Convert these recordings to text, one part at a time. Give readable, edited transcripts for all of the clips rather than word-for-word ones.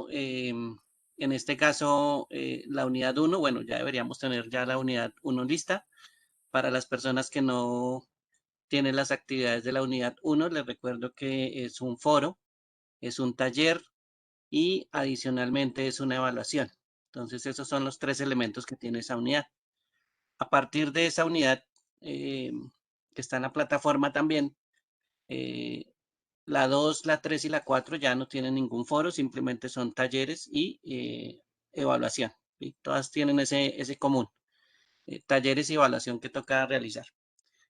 en este caso, la unidad 1, bueno, ya deberíamos tener ya la unidad 1 lista. Para las personas que no tienen las actividades de la unidad 1, les recuerdo que es un foro, es un taller y adicionalmente es una evaluación. Entonces, esos son los tres elementos que tiene esa unidad. A partir de esa unidad que está en la plataforma también, la 2, la 3 y la 4 ya no tienen ningún foro, simplemente son talleres y evaluación. ¿Sí? Todas tienen ese común, talleres y evaluación que toca realizar.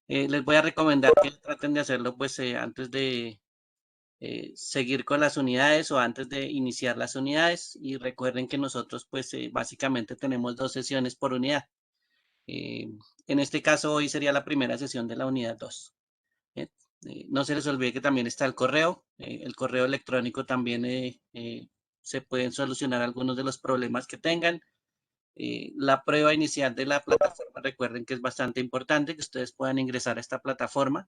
Les voy a recomendar que traten de hacerlo pues antes de seguir con las unidades o antes de iniciar las unidades, y recuerden que nosotros pues básicamente tenemos 2 sesiones por unidad. Eh, en este caso hoy sería la primera sesión de la unidad 2. No se les olvide que también está el correo electrónico también se pueden solucionar algunos de los problemas que tengan. La prueba inicial de la plataforma, recuerden que es bastante importante que ustedes puedan ingresar a esta plataforma.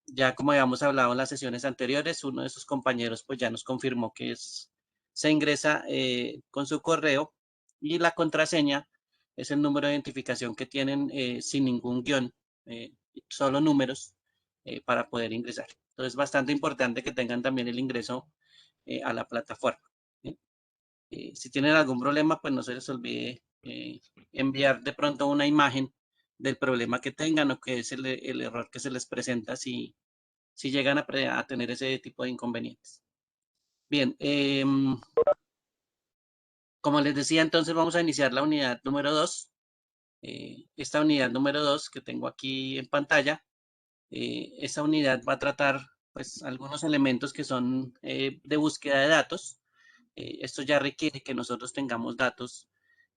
Ya como habíamos hablado en las sesiones anteriores, uno de sus compañeros pues ya nos confirmó que se ingresa con su correo y la contraseña es el número de identificación que tienen sin ningún guión, solo números para poder ingresar. Entonces es bastante importante que tengan también el ingreso a la plataforma. ¿Sí? Si tienen algún problema, pues no se les olvide enviar de pronto una imagen del problema que tengan o que es el error que se les presenta si llegan a tener ese tipo de inconvenientes. Bien, como les decía, entonces vamos a iniciar la unidad número 2. Esta unidad número 2 que tengo aquí en pantalla, esa unidad va a tratar pues algunos elementos que son de búsqueda de datos. Esto ya requiere que nosotros tengamos datos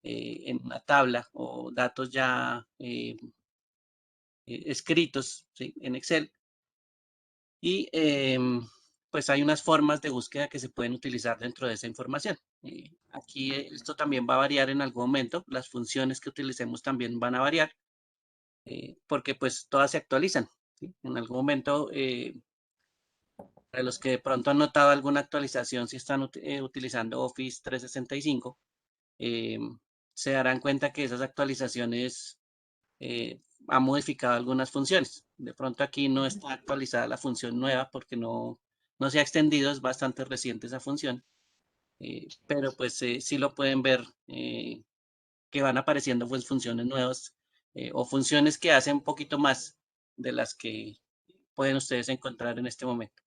en una tabla o datos ya escritos, ¿sí? En Excel. Y pues hay unas formas de búsqueda que se pueden utilizar dentro de esa información. Aquí esto también va a variar en algún momento, las funciones que utilicemos también van a variar, porque pues todas se actualizan. ¿Sí? En algún momento, para los que de pronto han notado alguna actualización, si están utilizando Office 365, eh, se darán cuenta que esas actualizaciones han modificado algunas funciones. De pronto aquí no está actualizada la función nueva porque no se ha extendido, es bastante reciente esa función, pero pues sí lo pueden ver que van apareciendo pues funciones nuevas o funciones que hacen un poquito más de las que pueden ustedes encontrar en este momento.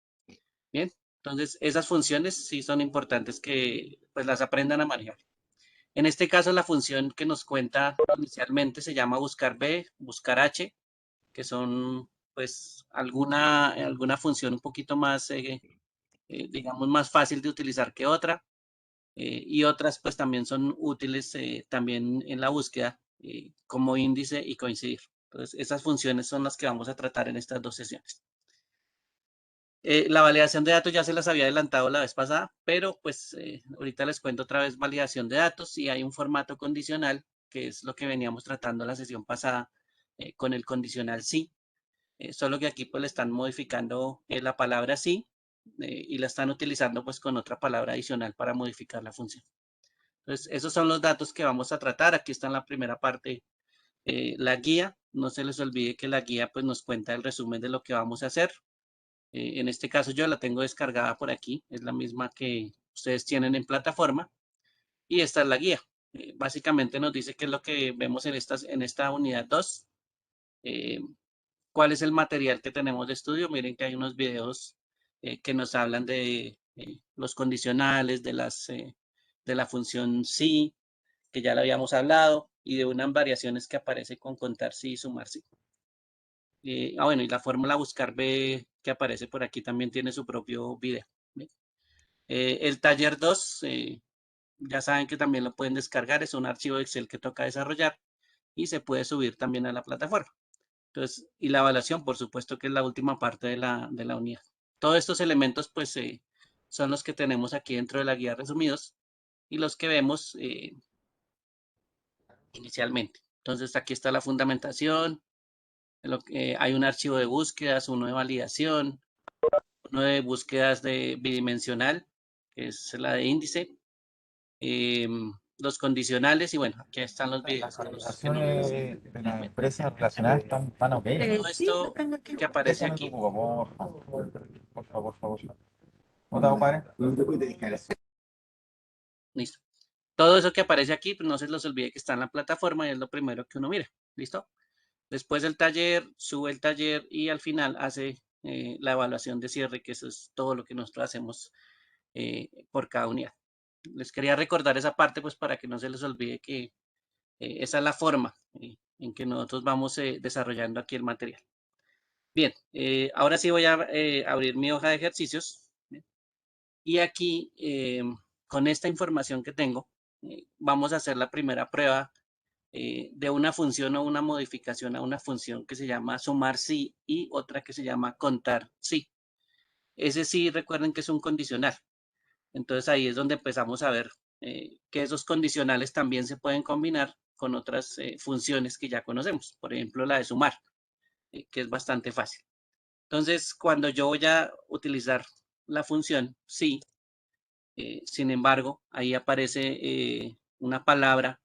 Bien, entonces esas funciones sí son importantes que pues las aprendan a manejar. En este caso, la función que nos cuenta inicialmente se llama buscar B, buscar H, que son pues alguna función un poquito más, digamos, más fácil de utilizar que otra. Y otras pues también son útiles también en la búsqueda como índice y coincidir. Entonces, esas funciones son las que vamos a tratar en estas 2 sesiones. La validación de datos ya se las había adelantado la vez pasada, pero pues ahorita les cuento otra vez validación de datos y hay un formato condicional, que es lo que veníamos tratando la sesión pasada con el condicional sí, solo que aquí pues le están modificando la palabra sí y la están utilizando pues con otra palabra adicional para modificar la función. Entonces, esos son los datos que vamos a tratar. Aquí está en la primera parte la guía. No se les olvide que la guía pues nos cuenta el resumen de lo que vamos a hacer. En este caso yo la tengo descargada por aquí, es la misma que ustedes tienen en plataforma y esta es la guía. Básicamente nos dice qué es lo que vemos en esta unidad 2, eh, cuál es el material que tenemos de estudio. Miren que hay unos videos que nos hablan de los condicionales, de la función sí, que ya la habíamos hablado, y de unas variaciones que aparece con contar sí y sumar sí. Bueno, y la fórmula buscar B que aparece por aquí también tiene su propio video. El taller 2, ya saben que también lo pueden descargar, es un archivo de Excel que toca desarrollar y se puede subir también a la plataforma. Entonces, y la evaluación, por supuesto, que es la última parte de la unidad. Todos estos elementos, pues, son los que tenemos aquí dentro de la guía resumidos y los que vemos inicialmente. Entonces, aquí está la fundamentación, hay un archivo de búsquedas, uno de validación, uno de búsquedas de bidimensional, que es la de índice, los condicionales y bueno, aquí están los Las videos que nos organizaciones de las empresas relacionadas están ok. todo Sí, lo esto tengo aquí. que aparece Déjame tu aquí. cubo, por favor. Por favor, por favor. ¿No te hago, padre? No te puedes dedicar a eso. Listo. Todo eso que aparece aquí, pues no se los olvide que está en la plataforma y es lo primero que uno mira. ¿Listo? Después del taller, sube el taller y al final hace la evaluación de cierre, que eso es todo lo que nosotros hacemos por cada unidad. Les quería recordar esa parte, pues para que no se les olvide que esa es la forma en que nosotros vamos desarrollando aquí el material. Bien, ahora sí voy a abrir mi hoja de ejercicios. ¿Bien? Y aquí, con esta información que tengo, vamos a hacer la primera prueba de una función o una modificación a una función que se llama sumar sí y otra que se llama contar sí. Ese sí, recuerden que es un condicional. Entonces ahí es donde empezamos a ver que esos condicionales también se pueden combinar con otras funciones que ya conocemos. Por ejemplo, la de sumar, que es bastante fácil. Entonces, cuando yo voy a utilizar la función sí, sin embargo, ahí aparece una palabra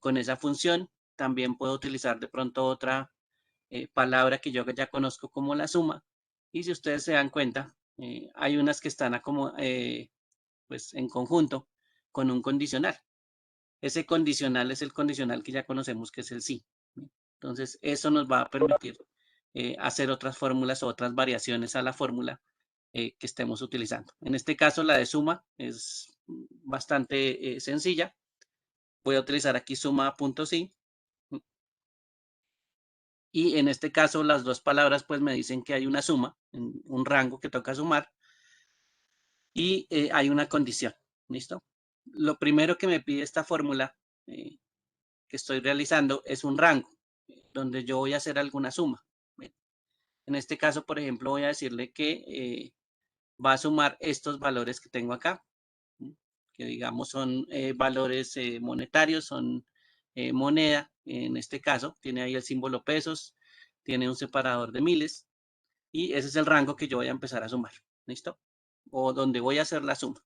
con esa función. También puedo utilizar de pronto otra palabra que yo ya conozco como la suma. Y si ustedes se dan cuenta, hay unas que están pues en conjunto con un condicional. Ese condicional es el condicional que ya conocemos que es el sí. Entonces, eso nos va a permitir hacer otras fórmulas o otras variaciones a la fórmula que estemos utilizando. En este caso, la de suma es bastante sencilla. Voy a utilizar aquí suma.sí. Y en este caso, las dos palabras pues me dicen que hay una suma, un rango que toca sumar y hay una condición. ¿Listo? Lo primero que me pide esta fórmula que estoy realizando es un rango, donde yo voy a hacer alguna suma. Bien. En este caso, por ejemplo, voy a decirle que va a sumar estos valores que tengo acá, que digamos son valores monetarios, son moneda, en este caso, tiene ahí el símbolo pesos, tiene un separador de miles, y ese es el rango que yo voy a empezar a sumar, ¿listo? O donde voy a hacer la suma.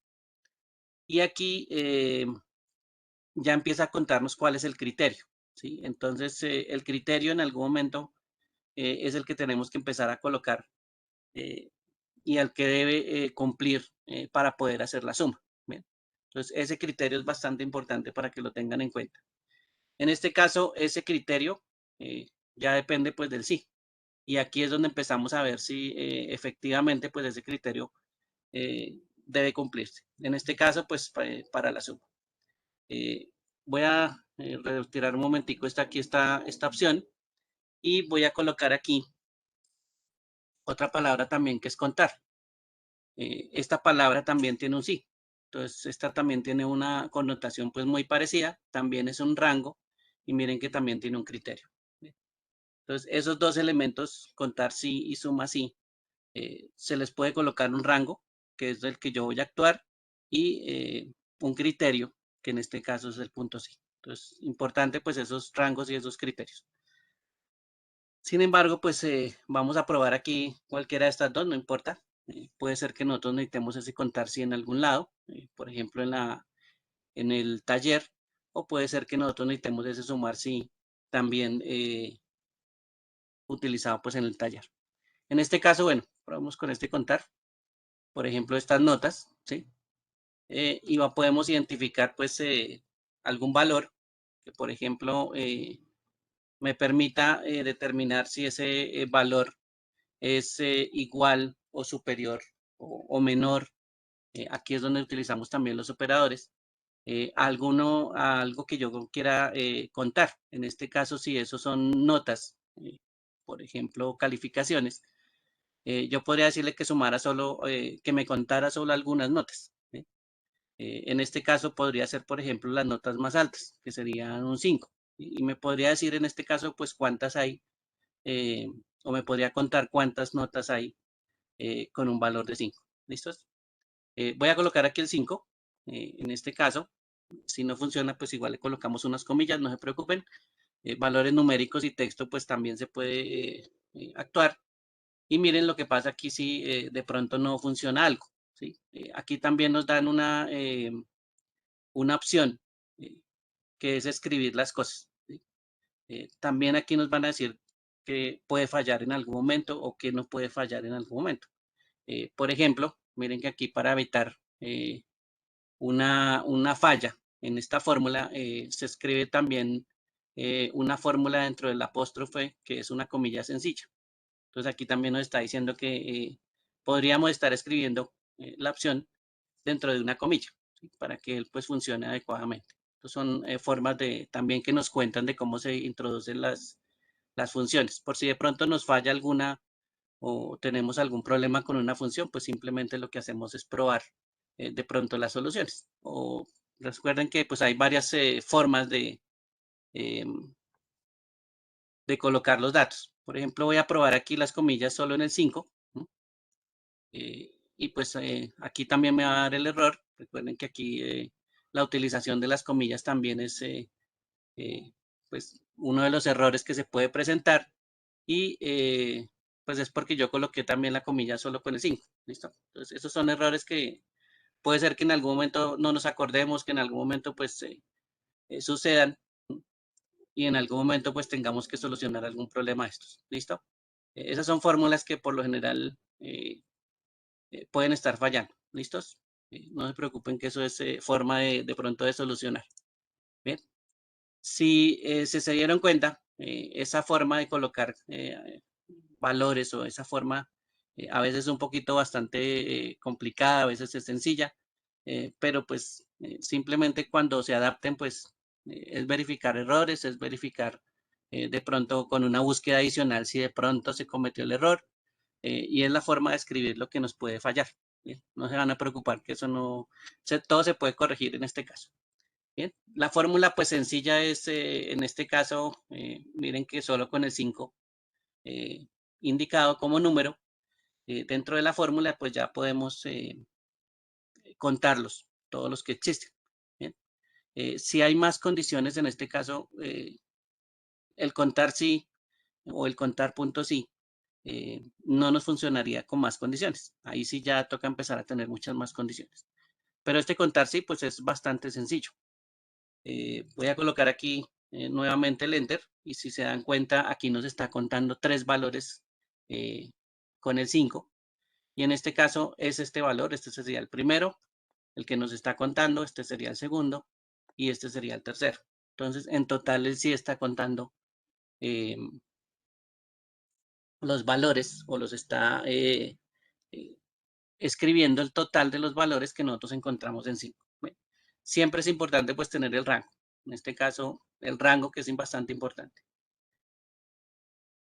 Y aquí ya empieza a contarnos cuál es el criterio, ¿sí? Entonces, el criterio en algún momento es el que tenemos que empezar a colocar y al que debe cumplir para poder hacer la suma. ¿Bien? Entonces, ese criterio es bastante importante para que lo tengan en cuenta. En este caso, ese criterio ya depende pues del sí. Y aquí es donde empezamos a ver si efectivamente pues ese criterio debe cumplirse. En este caso, pues para la suma. Eh, voy a retirar un momentico aquí esta opción y voy a colocar aquí otra palabra también que es contar. Esta palabra también tiene un sí. Entonces, esta también tiene una connotación pues muy parecida, también es un rango y miren que también tiene un criterio. Entonces, esos dos elementos, contar sí y suma sí, se les puede colocar un rango, que es el que yo voy a actuar, y un criterio, que en este caso es el punto sí. Entonces, importante pues esos rangos y esos criterios. Sin embargo, pues vamos a probar aquí cualquiera de estas dos, no importa. Puede ser que nosotros necesitemos ese contar sí en algún lado, por ejemplo en el taller, o puede ser que nosotros necesitemos ese sumar sí también utilizado pues en el taller. En este caso, bueno, probamos con este contar, por ejemplo, estas notas, ¿sí? Y podemos identificar pues algún valor que, por ejemplo, me permita determinar si ese valor es igual o superior o menor. Aquí es donde utilizamos también los operadores. A algo que yo quiera contar. En este caso, si eso son notas, por ejemplo, calificaciones, yo podría decirle que sumara solo, que me contara solo algunas notas. ¿Sí? En este caso podría ser, por ejemplo, las notas más altas, que serían un 5. Y me podría decir en este caso, pues cuántas hay, eh, o me podría contar cuántas notas hay con un valor de 5. ¿Listos? Voy a colocar aquí el 5. En este caso, si no funciona, pues igual le colocamos unas comillas, no se preocupen. Valores numéricos y texto, pues también se puede actuar. Y miren lo que pasa aquí si de pronto no funciona algo. ¿sí? Aquí también nos dan una opción que es escribir las cosas, ¿sí? También aquí nos van a decir que puede fallar en algún momento o que no puede fallar en algún momento. Por ejemplo, miren que aquí para evitar una falla en esta fórmula se escribe también una fórmula dentro del apóstrofe que es una comilla sencilla. Entonces aquí también nos está diciendo que podríamos estar escribiendo la opción dentro de una comilla, ¿sí? Para que él pues funcione adecuadamente. Entonces son formas de también que nos cuentan de cómo se introducen las funciones. Por si de pronto nos falla alguna o tenemos algún problema con una función, pues simplemente lo que hacemos es probar de pronto las soluciones. O recuerden que pues hay varias formas em, de colocar los datos. Por ejemplo, voy a probar aquí las comillas solo en el 5. ¿No? Y pues aquí también me va a dar el error. Recuerden que aquí la utilización de las comillas también es pues uno de los errores que se puede presentar y pues es porque yo coloqué también la comilla solo con el 5. ¿Listo? Entonces esos son errores que puede ser que en algún momento no nos acordemos, que en algún momento pues sucedan y en algún momento pues tengamos que solucionar algún problema de estos. ¿Listo? Esas son fórmulas que por lo general pueden estar fallando. ¿Listos? No se preocupen que eso es forma de pronto de solucionar. Bien. Si se dieron cuenta, esa forma de colocar valores o esa forma a veces es un poquito bastante complicada, a veces es sencilla, pero pues simplemente cuando se adapten, pues es verificar errores, es verificar de pronto con una búsqueda adicional si de pronto se cometió el error y es la forma de escribir lo que nos puede fallar. ¿Bien? No se van a preocupar que eso no, todo se puede corregir en este caso. Bien, la fórmula pues sencilla es, en este caso, miren que solo con el 5 indicado como número, dentro de la fórmula pues ya podemos contarlos, todos los que existen. Bien, si hay más condiciones, en este caso, el contar sí o el contar punto sí, no nos funcionaría con más condiciones. Ahí sí ya toca empezar a tener muchas más condiciones. Pero este contar sí pues es bastante sencillo. Voy a colocar aquí nuevamente el enter y si se dan cuenta aquí nos está contando 3 valores con el 5 y en este caso es este valor, este sería el primero, el que nos está contando, este sería el segundo y este sería el tercero. Entonces en total él sí está contando eh, los valores o los está eh, escribiendo el total de los valores que nosotros encontramos en 5. Bueno, siempre es importante pues tener el rango. En este caso, el rango que es bastante importante.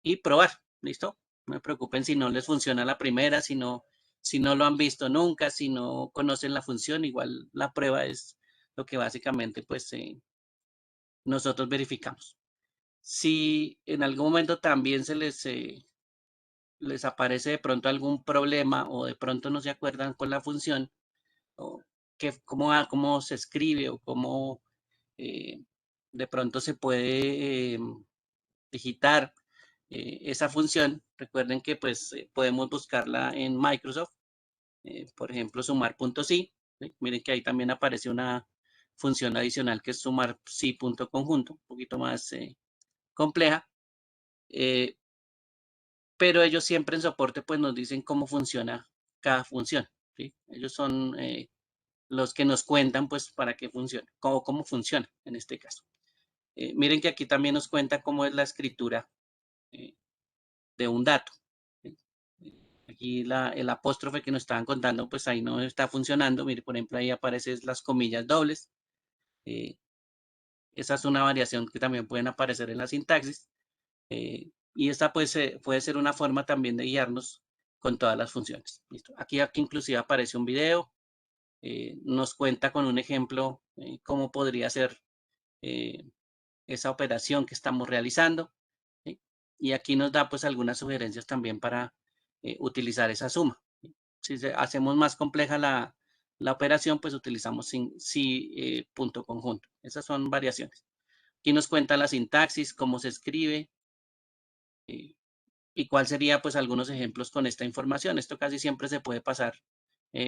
Y probar, ¿listo? No me preocupen si no les funciona la primera, si no lo han visto nunca, si no conocen la función, igual la prueba es lo que básicamente pues nosotros verificamos. Si en algún momento también les aparece de pronto algún problema o de pronto no se acuerdan con la función, o cómo se escribe o cómo eh, de pronto se puede digitar esa función. Recuerden que pues podemos buscarla en Microsoft, por ejemplo, sumar.si. ¿Sí? Miren que ahí también aparece una función adicional que es sumar si.conjunto, un poquito más compleja, eh, pero ellos siempre en soporte pues nos dicen cómo funciona cada función. ¿Sí? Ellos son los que nos cuentan pues para qué funciona, cómo funciona en este caso. Miren que aquí también nos cuenta cómo es la escritura eh, de un dato. ¿Sí? Aquí el apóstrofe que nos estaban contando, pues ahí no está funcionando. Mire, por ejemplo, ahí aparecen las comillas dobles. Eh, esa es una variación que también pueden aparecer en la sintaxis. Y esta pues, puede ser una forma también de guiarnos con todas las funciones. ¿Listo? Aquí inclusive aparece un video. Nos cuenta con un ejemplo cómo podría ser eh, esa operación que estamos realizando. ¿Sí? Y aquí nos da pues algunas sugerencias también para utilizar esa suma. ¿Sí? Si hacemos más compleja la operación, pues utilizamos sí, punto conjunto. Esas son variaciones. Aquí nos cuenta la sintaxis, cómo se escribe y cuál sería pues algunos ejemplos con esta información. Esto casi siempre se puede pasar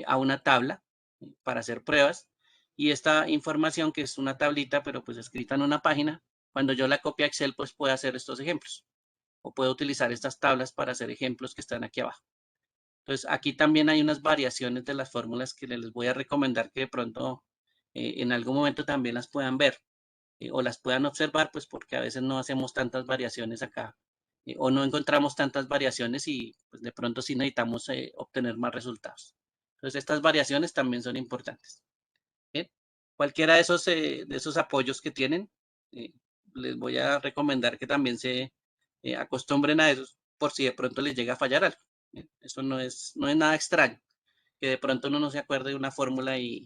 a una tabla para hacer pruebas. Y esta información, que es una tablita, pero pues escrita en una página, cuando yo la copie a Excel, pues puedo hacer estos ejemplos. O puedo utilizar estas tablas para hacer ejemplos que están aquí abajo. Entonces, aquí también hay unas variaciones de las fórmulas que les voy a recomendar que de pronto en algún momento también las puedan ver o las puedan observar, pues porque a veces no hacemos tantas variaciones acá o no encontramos tantas variaciones y pues de pronto sí necesitamos obtener más resultados. Entonces, estas variaciones también son importantes. Bien. Cualquiera de esos apoyos que tienen, eh, les voy a recomendar que también se acostumbren a esos por si de pronto les llega a fallar algo. Eso no es nada extraño, que de pronto uno no se acuerde de una fórmula eh,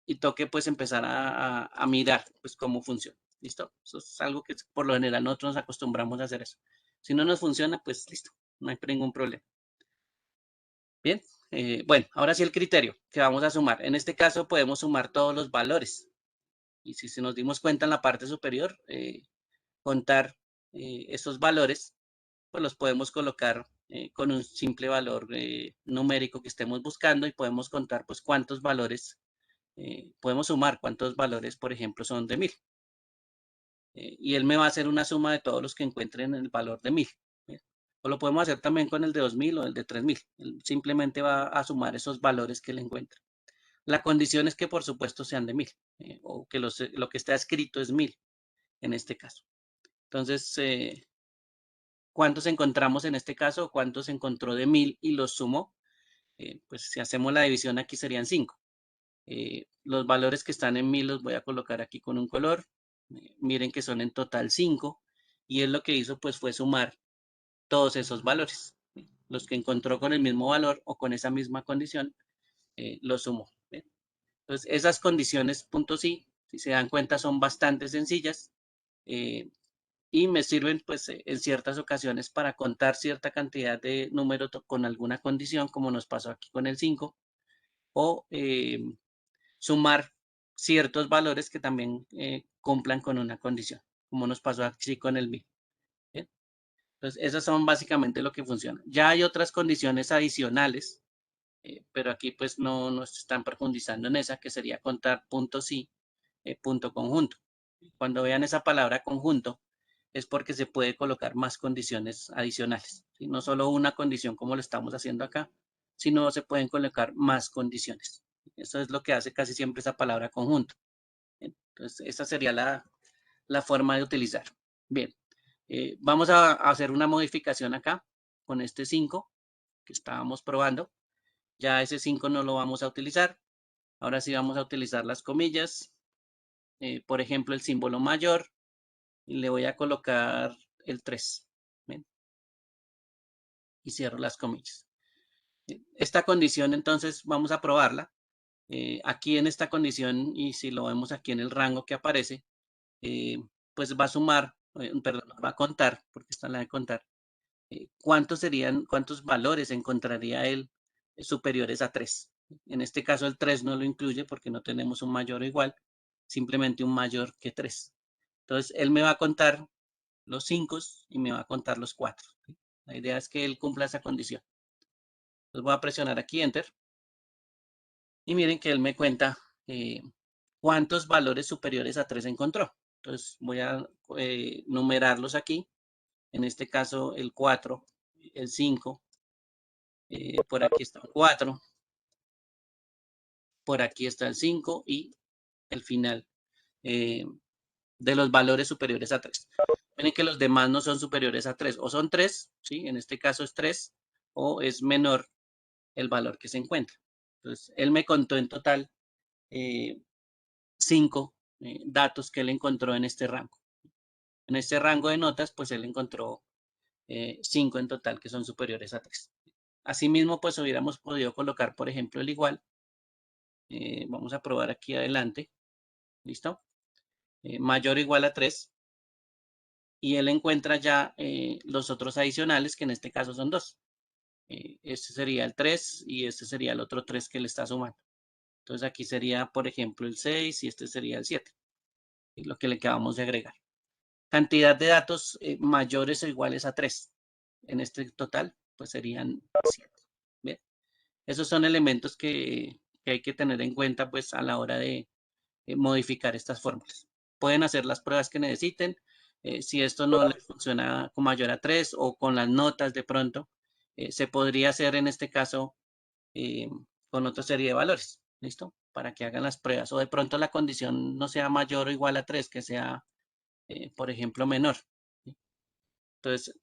y toque pues empezar a mirar pues cómo funciona. ¿Listo? Eso es algo que por lo general nosotros nos acostumbramos a hacer eso. Si no nos funciona, pues listo, no hay ningún problema. Bien, bueno, ahora sí el criterio que vamos a sumar. En este caso podemos sumar todos los valores. Y si nos dimos cuenta en la parte superior, contar estos valores, pues los podemos colocar con un simple valor numérico que estemos buscando y podemos contar pues cuántos valores, podemos sumar cuántos valores, por ejemplo, son de 1000. Y él me va a hacer una suma de todos los que encuentren el valor de 1000. O lo podemos hacer también con el de 2000 o el de 3000. Él simplemente va a sumar esos valores que él encuentra. La condición es que por supuesto sean de 1000 o que lo que está escrito es 1000 en este caso. Entonces, ¿cuántos encontramos en este caso? ¿Cuántos encontró de 1000 y los sumó? Pues si hacemos la división aquí serían 5. Los valores que están en 1000 los voy a colocar aquí con un color. Miren que son en total 5 y él lo que hizo pues fue sumar todos esos valores. Los que encontró con el mismo valor o con esa misma condición, los sumó. ¿Ven? Entonces, esas condiciones, puntos y, si se dan cuenta, son bastante sencillas y me sirven pues en ciertas ocasiones para contar cierta cantidad de números con alguna condición, como nos pasó aquí con el 5, o sumar ciertos valores que también cumplan con una condición, como nos pasó aquí con el 1000. ¿Bien? Entonces, esas son básicamente lo que funciona. Ya hay otras condiciones adicionales, pero aquí pues no nos están profundizando en esa, que sería contar puntos y punto conjunto. Cuando vean esa palabra conjunto, es porque se puede colocar más condiciones adicionales. ¿Sí? No solo una condición como lo estamos haciendo acá, sino se pueden colocar más condiciones. Eso es lo que hace casi siempre esa palabra conjunto. Entonces, esa sería la forma de utilizar. Bien, vamos a hacer una modificación acá con este 5 que estábamos probando. Ya ese 5 no lo vamos a utilizar. Ahora sí vamos a utilizar las comillas. Por ejemplo, el símbolo mayor. Y le voy a colocar el 3. ¿Ven? Y cierro las comillas. Esta condición entonces vamos a probarla. Aquí en esta condición, y si lo vemos aquí en el rango que aparece, pues va a sumar, perdón, va a contar, porque está en la de contar, cuántos valores encontraría él superiores a 3. En este caso el 3 no lo incluye porque no tenemos un mayor o igual, simplemente un mayor que 3. Entonces él me va a contar los 5 y me va a contar los 4. La idea es que él cumpla esa condición. Entonces voy a presionar aquí Enter y miren que él me cuenta cuántos valores superiores a 3 encontró. Entonces voy a numerarlos aquí. En este caso el 4, el 5, por aquí está el 4, por aquí está el 5 y el final de los valores superiores a 3. Miren que los demás no son superiores a 3, o son 3, ¿sí? En este caso es 3, o es menor el valor que se encuentra. Entonces, él me contó en total 5 datos que él encontró en este rango. En este rango de notas, pues él encontró 5 en total que son superiores a 3. Asimismo, pues hubiéramos podido colocar, por ejemplo, el igual. Vamos a probar aquí adelante. ¿Listo? Mayor o igual a 3. Y él encuentra ya los otros adicionales, que en este caso son 2. Este sería el 3 y este sería el otro 3 que le está sumando. Entonces aquí sería, por ejemplo, el 6 y este sería el 7. Es lo que le acabamos de agregar. Cantidad de datos mayores o iguales a 3. En este total, pues serían 7. Bien. Esos son elementos que hay que tener en cuenta pues a la hora de modificar estas fórmulas. Pueden hacer las pruebas que necesiten. Si esto no les funciona con mayor a 3 o con las notas de pronto, se podría hacer en este caso eh, con otra serie de valores. ¿Listo? Para que hagan las pruebas. O de pronto la condición no sea mayor o igual a 3, que sea, por ejemplo, menor. ¿Sí? Entonces,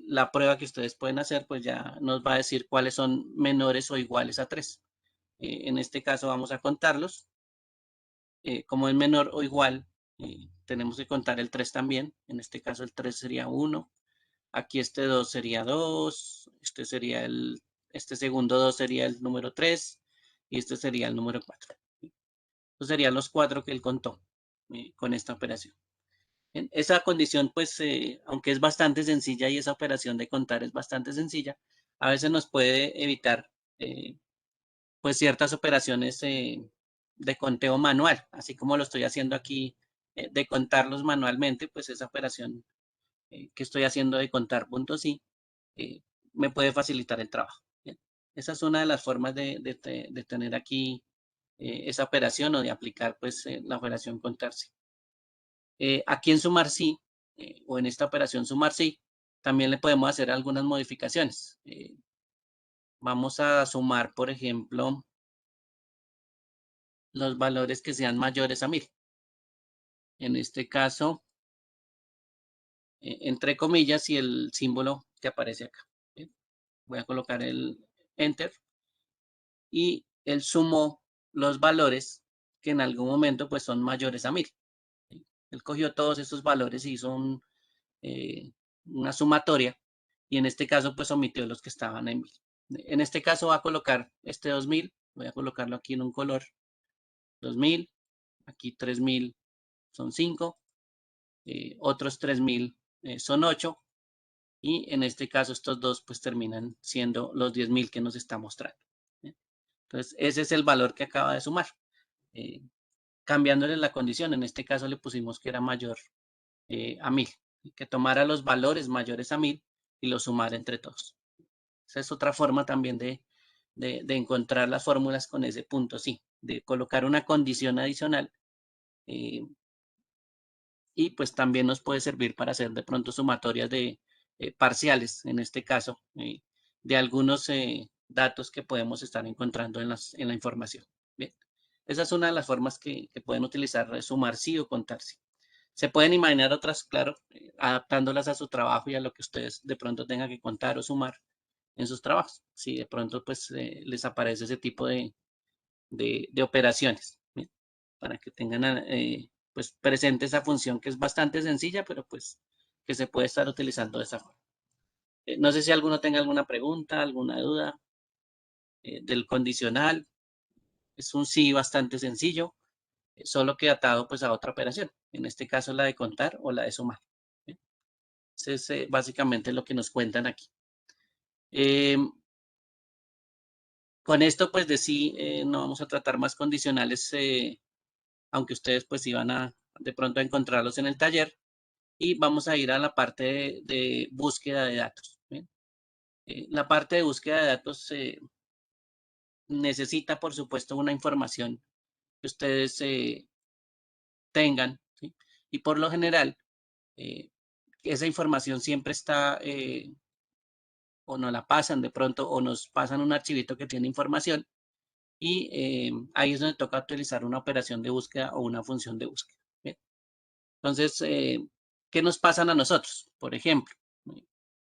la prueba que ustedes pueden hacer, pues ya nos va a decir cuáles son menores o iguales a 3. En este caso vamos a contarlos. Como es menor o igual, tenemos que contar el 3 también. En este caso el 3 sería 1. Aquí este 2 sería 2. Este segundo 2 sería el número 3 y este sería el número 4. Estos serían los 4 que él contó con esta operación. Bien, esa condición, pues, aunque es bastante sencilla y esa operación de contar es bastante sencilla, a veces nos puede evitar eh, pues ciertas operaciones de conteo manual, así como lo estoy haciendo aquí de contarlos manualmente, pues esa operación que estoy haciendo de contar puntos y eh, me puede facilitar el trabajo. Bien. Esa es una de las formas de tener aquí esa operación o de aplicar pues la operación contar sí. Aquí en sumar sí, o en esta operación sumar sí, también le podemos hacer algunas modificaciones. Vamos a sumar, por ejemplo, los valores que sean mayores a 1000. En este caso, entre comillas y el símbolo que aparece acá. ¿Bien? Voy a colocar el Enter y él sumó los valores que en algún momento pues son mayores a 1000. ¿Sí? Él cogió todos esos valores y hizo una sumatoria y en este caso pues omitió los que estaban en 1000. En este caso va a colocar este 2000, voy a colocarlo aquí en un color 2000, aquí 3000 son 5, otros 3000 son 8 y en este caso estos dos pues terminan siendo los 10.000 que nos está mostrando. ¿Sí? Entonces ese es el valor que acaba de sumar. Eh, Cambiándole la condición, en este caso le pusimos que era mayor a 1000, que tomara los valores mayores a 1000 y los sumara entre todos. Esa es otra forma también de encontrar las fórmulas con ese punto, sí, de colocar una condición adicional eh, y pues también nos puede servir para hacer de pronto sumatorias de parciales, en este caso, de algunos datos que podemos estar encontrando en la información. Bien, esa es una de las formas que pueden utilizar, sumar sí o contar sí. Se pueden imaginar otras, claro, adaptándolas a su trabajo y a lo que ustedes de pronto tengan que contar o sumar en sus trabajos. Si de pronto pues les aparece ese tipo de operaciones, ¿bien? Para que tengan pues presente esa función que es bastante sencilla, pero pues que se puede estar utilizando de esa forma. No sé si alguno tenga alguna pregunta, alguna duda del condicional. Es un sí bastante sencillo, solo que atado pues a otra operación. En este caso la de contar o la de sumar. ¿Bien? Ese es básicamente lo que nos cuentan aquí. Eh, con esto pues de sí no vamos a tratar más condicionales, aunque ustedes pues iban a de pronto a encontrarlos en el taller. Y vamos a ir a la parte de búsqueda de datos. ¿Bien? La parte de búsqueda de datos necesita, por supuesto, una información que ustedes tengan, ¿sí? Y por lo general, eh, esa información siempre está, o nos la pasan de pronto, o nos pasan un archivito que tiene información, y ahí es donde toca utilizar una operación de búsqueda o una función de búsqueda. ¿Bien? Entonces, ¿qué nos pasan a nosotros? Por ejemplo,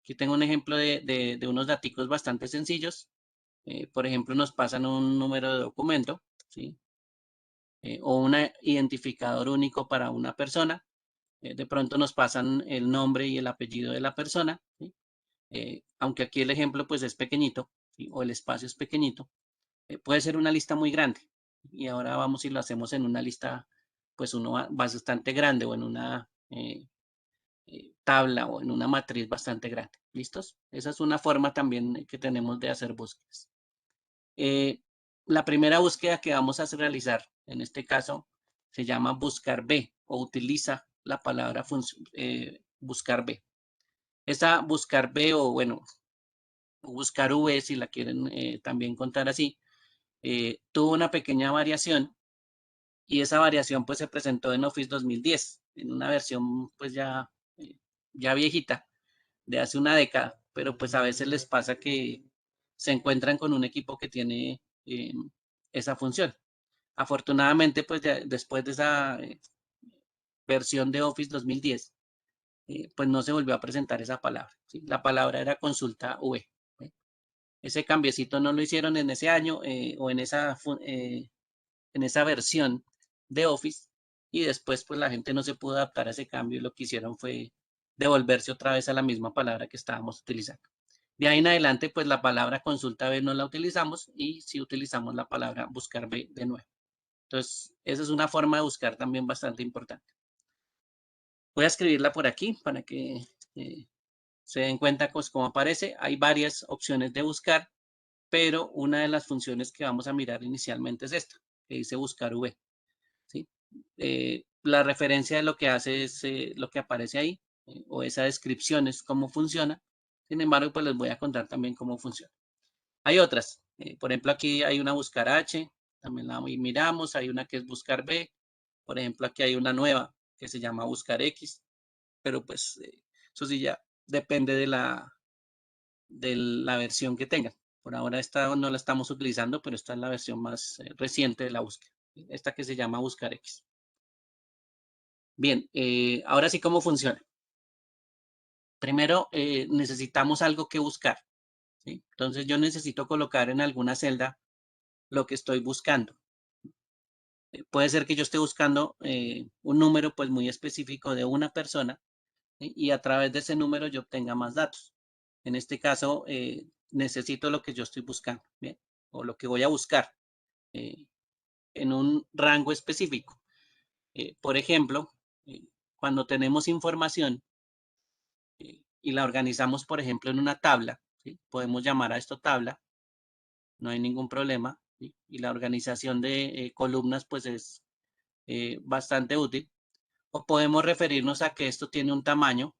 aquí tengo un ejemplo de unos datos bastante sencillos. Por ejemplo, nos pasan un número de documento, ¿sí? O un identificador único para una persona. De pronto nos pasan el nombre y el apellido de la persona, ¿sí? Aunque aquí el ejemplo pues es pequeñito, ¿sí? O el espacio es pequeñito. Puede ser una lista muy grande. Y ahora vamos y lo hacemos en una lista pues bastante grande o en una tabla o en una matriz bastante grande. ¿Listos? Esa es una forma también que tenemos de hacer búsquedas. La primera búsqueda que vamos a realizar, en este caso, se llama buscar B o utiliza la palabra buscar B. Esa buscar B o bueno, buscar V, si la quieren también contar así, tuvo una pequeña variación y esa variación pues se presentó en Office 2010, en una versión pues ya viejita, de hace una década, pero pues a veces les pasa que se encuentran con un equipo que tiene esa función. Afortunadamente, pues después de esa versión de Office 2010, pues no se volvió a presentar esa palabra, ¿sí? La palabra era consulta V. ¿Sí? Ese cambiecito no lo hicieron en ese año o en esa versión de Office y después pues la gente no se pudo adaptar a ese cambio y lo que hicieron fue devolverse otra vez a la misma palabra que estábamos utilizando. De ahí en adelante pues la palabra consulta B no la utilizamos y sí utilizamos la palabra buscar B de nuevo. Entonces esa es una forma de buscar también bastante importante. Voy a escribirla por aquí para que se den cuenta pues cómo aparece. Hay varias opciones de buscar, pero una de las funciones que vamos a mirar inicialmente es esta, que dice buscar V. ¿Sí? La referencia de lo que hace es lo que aparece ahí, o esa descripción es cómo funciona. Sin embargo, pues les voy a contar también cómo funciona. Hay otras, por ejemplo, aquí hay una buscar H, también la miramos, hay una que es buscar B, por ejemplo, aquí hay una nueva que se llama buscar X, pero pues eso sí ya depende de la versión que tengan. Por ahora esta no la estamos utilizando, pero esta es la versión más reciente de la búsqueda, esta que se llama buscar X. Bien, ahora sí, ¿cómo funciona? Primero, necesitamos algo que buscar, ¿sí? Entonces, yo necesito colocar en alguna celda lo que estoy buscando. Puede ser que yo esté buscando un número pues muy específico de una persona, ¿sí? Y a través de ese número yo obtenga más datos. En este caso, necesito lo que yo estoy buscando, ¿bien? O lo que voy a buscar eh, en un rango específico. Por ejemplo, cuando tenemos información y la organizamos, por ejemplo, en una tabla, ¿sí? Podemos llamar a esto tabla, no hay ningún problema, ¿sí? Y la organización de columnas, pues es bastante útil. O podemos referirnos a que esto tiene un tamaño,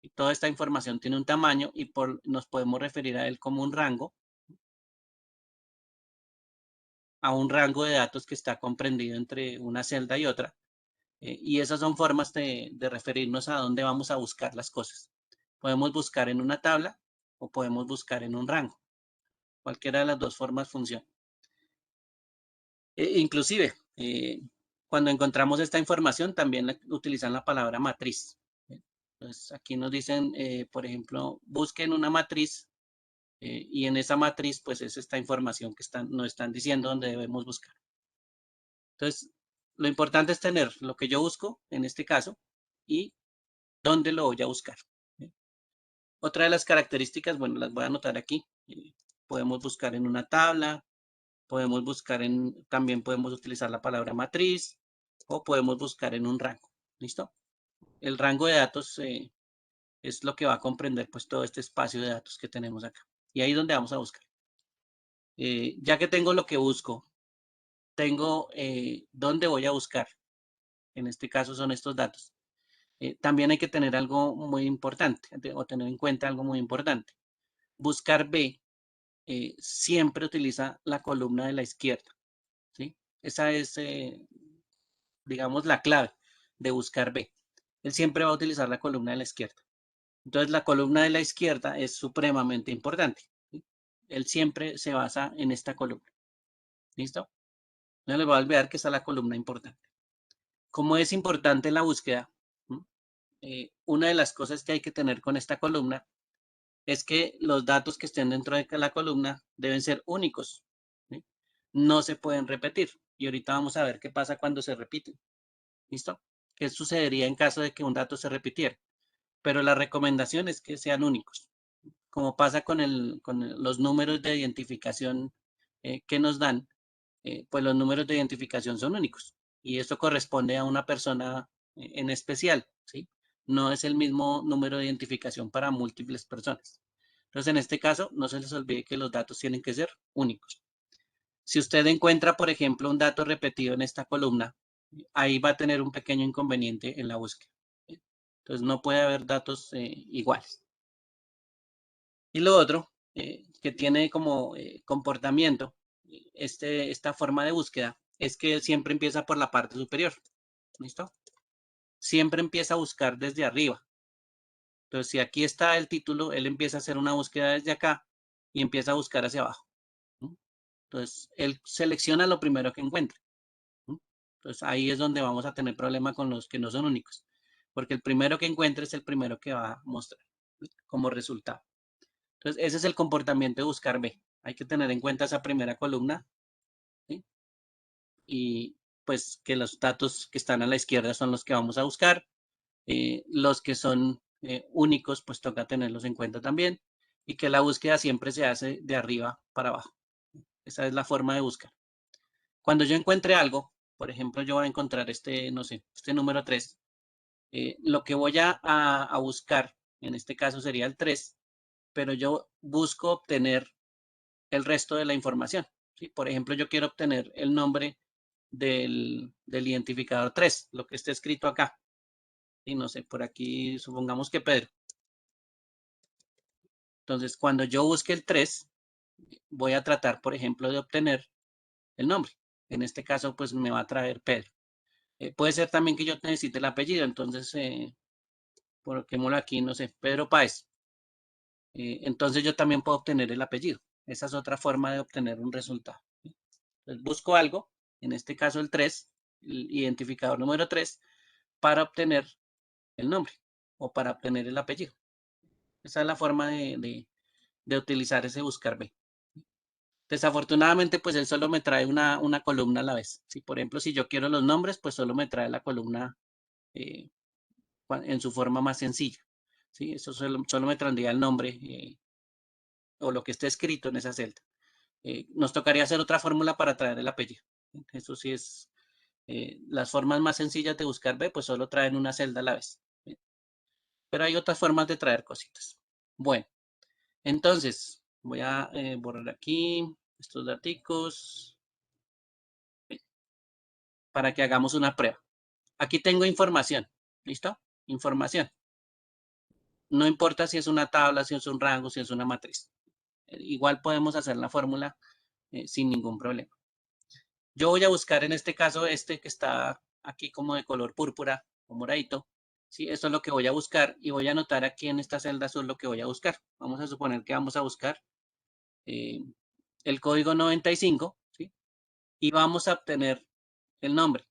y toda esta información tiene un tamaño y nos podemos referir a él como un rango, a un rango de datos que está comprendido entre una celda y otra. Y esas son formas de referirnos a dónde vamos a buscar las cosas. Podemos buscar en una tabla o podemos buscar en un rango. Cualquiera de las dos formas funciona. Inclusive, cuando encontramos esta información, también utilizan la palabra matriz. Entonces, aquí nos dicen, por ejemplo, busquen una matriz y en esa matriz, pues es esta información que nos están diciendo dónde debemos buscar. Entonces, lo importante es tener lo que yo busco, en este caso, y dónde lo voy a buscar. Otra de las características, bueno, las voy a anotar aquí. Podemos buscar en una tabla, podemos buscar también podemos utilizar la palabra matriz o podemos buscar en un rango. ¿Listo? El rango de datos es lo que va a comprender pues todo este espacio de datos que tenemos acá. Y ahí es donde vamos a buscar. Ya que tengo lo que busco, tengo dónde voy a buscar. En este caso son estos datos. También hay que tener algo muy importante o tener en cuenta algo muy importante. Buscar B siempre utiliza la columna de la izquierda, ¿sí? Esa es, digamos, la clave de buscar B. Él siempre va a utilizar la columna de la izquierda. Entonces, la columna de la izquierda es supremamente importante, ¿sí? Él siempre se basa en esta columna. ¿Listo? No le voy a olvidar que esa es la columna importante. Como es importante la búsqueda, una de las cosas que hay que tener con esta columna es que los datos que estén dentro de la columna deben ser únicos, ¿sí? No se pueden repetir. Y ahorita vamos a ver qué pasa cuando se repiten. ¿Listo? ¿Qué sucedería en caso de que un dato se repitiera? Pero la recomendación es que sean únicos. Como pasa con los números de identificación que nos dan, pues los números de identificación son únicos. Y esto corresponde a una persona en especial, ¿sí? No es el mismo número de identificación para múltiples personas. Entonces, en este caso, no se les olvide que los datos tienen que ser únicos. Si usted encuentra, por ejemplo, un dato repetido en esta columna, ahí va a tener un pequeño inconveniente en la búsqueda. Entonces, no puede haber datos iguales. Y lo otro que tiene como comportamiento esta forma de búsqueda es que él siempre empieza por la parte superior. ¿Listo? Siempre empieza a buscar desde arriba. Entonces, si aquí está el título, él empieza a hacer una búsqueda desde acá y empieza a buscar hacia abajo. ¿No? Entonces, él selecciona lo primero que encuentre. ¿No? Entonces, ahí es donde vamos a tener problema con los que no son únicos, porque el primero que encuentre es el primero que va a mostrar como resultado. Entonces, ese es el comportamiento de buscar B. Hay que tener en cuenta esa primera columna, ¿sí? Y pues que los datos que están a la izquierda son los que vamos a buscar. Los que son únicos, pues toca tenerlos en cuenta también. Y que la búsqueda siempre se hace de arriba para abajo. Esa es la forma de buscar. Cuando yo encuentre algo, por ejemplo, yo voy a encontrar este, no sé, este número 3. Lo que voy a buscar, en este caso sería el 3, pero yo busco obtener el resto de la información. ¿Sí? Por ejemplo, yo quiero obtener el nombre del identificador 3, lo que está escrito acá. Y no sé, por aquí supongamos que Pedro. Entonces, cuando yo busque el 3, voy a tratar, por ejemplo, de obtener el nombre. En este caso, pues me va a traer Pedro. Puede ser también que yo necesite el apellido, entonces, coloquémoslo aquí, no sé, Pedro Páez. Entonces yo también puedo obtener el apellido. Esa es otra forma de obtener un resultado. Entonces busco algo, en este caso el 3, el identificador número 3, para obtener el nombre o para obtener el apellido. Esa es la forma de utilizar ese buscar B. Desafortunadamente, pues él solo me trae una columna a la vez. Si, por ejemplo, si yo quiero los nombres, pues solo me trae la columna eh, en su forma más sencilla. ¿Sí? Eso solo me traería el nombre o lo que esté escrito en esa celda. Nos tocaría hacer otra fórmula para traer el apellido. Eso sí es, las formas más sencillas de buscar B, pues solo traen una celda a la vez. Pero hay otras formas de traer cositas. Bueno, entonces voy a borrar aquí estos datos para que hagamos una prueba. Aquí tengo información. ¿Listo? Información. No importa si es una tabla, si es un rango, si es una matriz. Igual podemos hacer la fórmula sin ningún problema. Yo voy a buscar en este caso este que está aquí como de color púrpura o moradito. ¿Sí? Esto es lo que voy a buscar y voy a anotar aquí en esta celda azul lo que voy a buscar. Vamos a suponer que vamos a buscar eh, el código 95, ¿sí? Y vamos a obtener el nombre.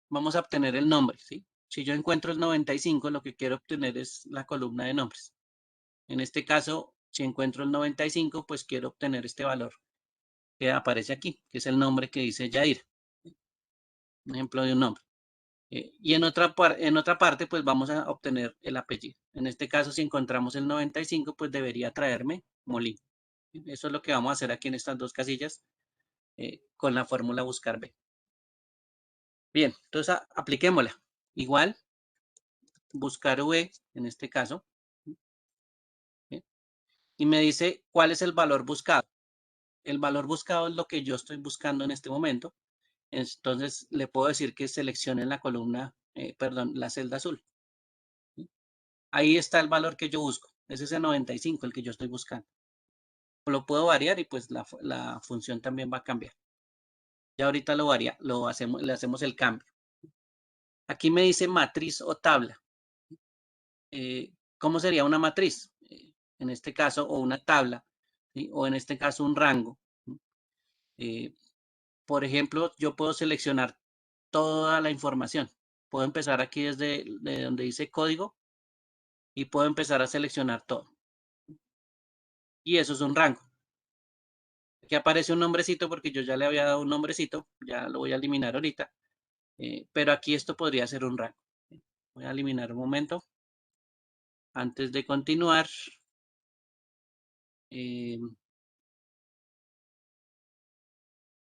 Vamos a obtener el nombre, ¿sí? Si yo encuentro el 95, lo que quiero obtener es la columna de nombres. En este caso, si encuentro el 95, pues quiero obtener este valor que aparece aquí, que es el nombre que dice Yair. Un ejemplo de un nombre. Y en otra parte, pues vamos a obtener el apellido. En este caso, si encontramos el 95, pues debería traerme Molina. Eso es lo que vamos a hacer aquí en estas dos casillas con la fórmula buscar B. Bien, entonces apliquémosla. Igual, buscar V, en este caso, ¿sí? Y me dice cuál es el valor buscado. El valor buscado es lo que yo estoy buscando en este momento. Entonces, le puedo decir que seleccione la columna, perdón, la celda azul. ¿Sí? Ahí está el valor que yo busco. Ese es el 95, el que yo estoy buscando. Lo puedo variar y pues la función también va a cambiar. Ya ahorita le hacemos el cambio. Aquí me dice matriz o tabla. ¿Cómo sería una matriz? En este caso, o una tabla, ¿sí? O en este caso un rango. Eh, por ejemplo, yo puedo seleccionar toda la información. Puedo empezar aquí desde donde dice código y puedo empezar a seleccionar todo. Y eso es un rango. Aquí aparece un nombrecito porque yo ya le había dado un nombrecito, ya lo voy a eliminar ahorita, pero aquí esto podría ser un rango. Voy a eliminar un momento. Antes de continuar, eh,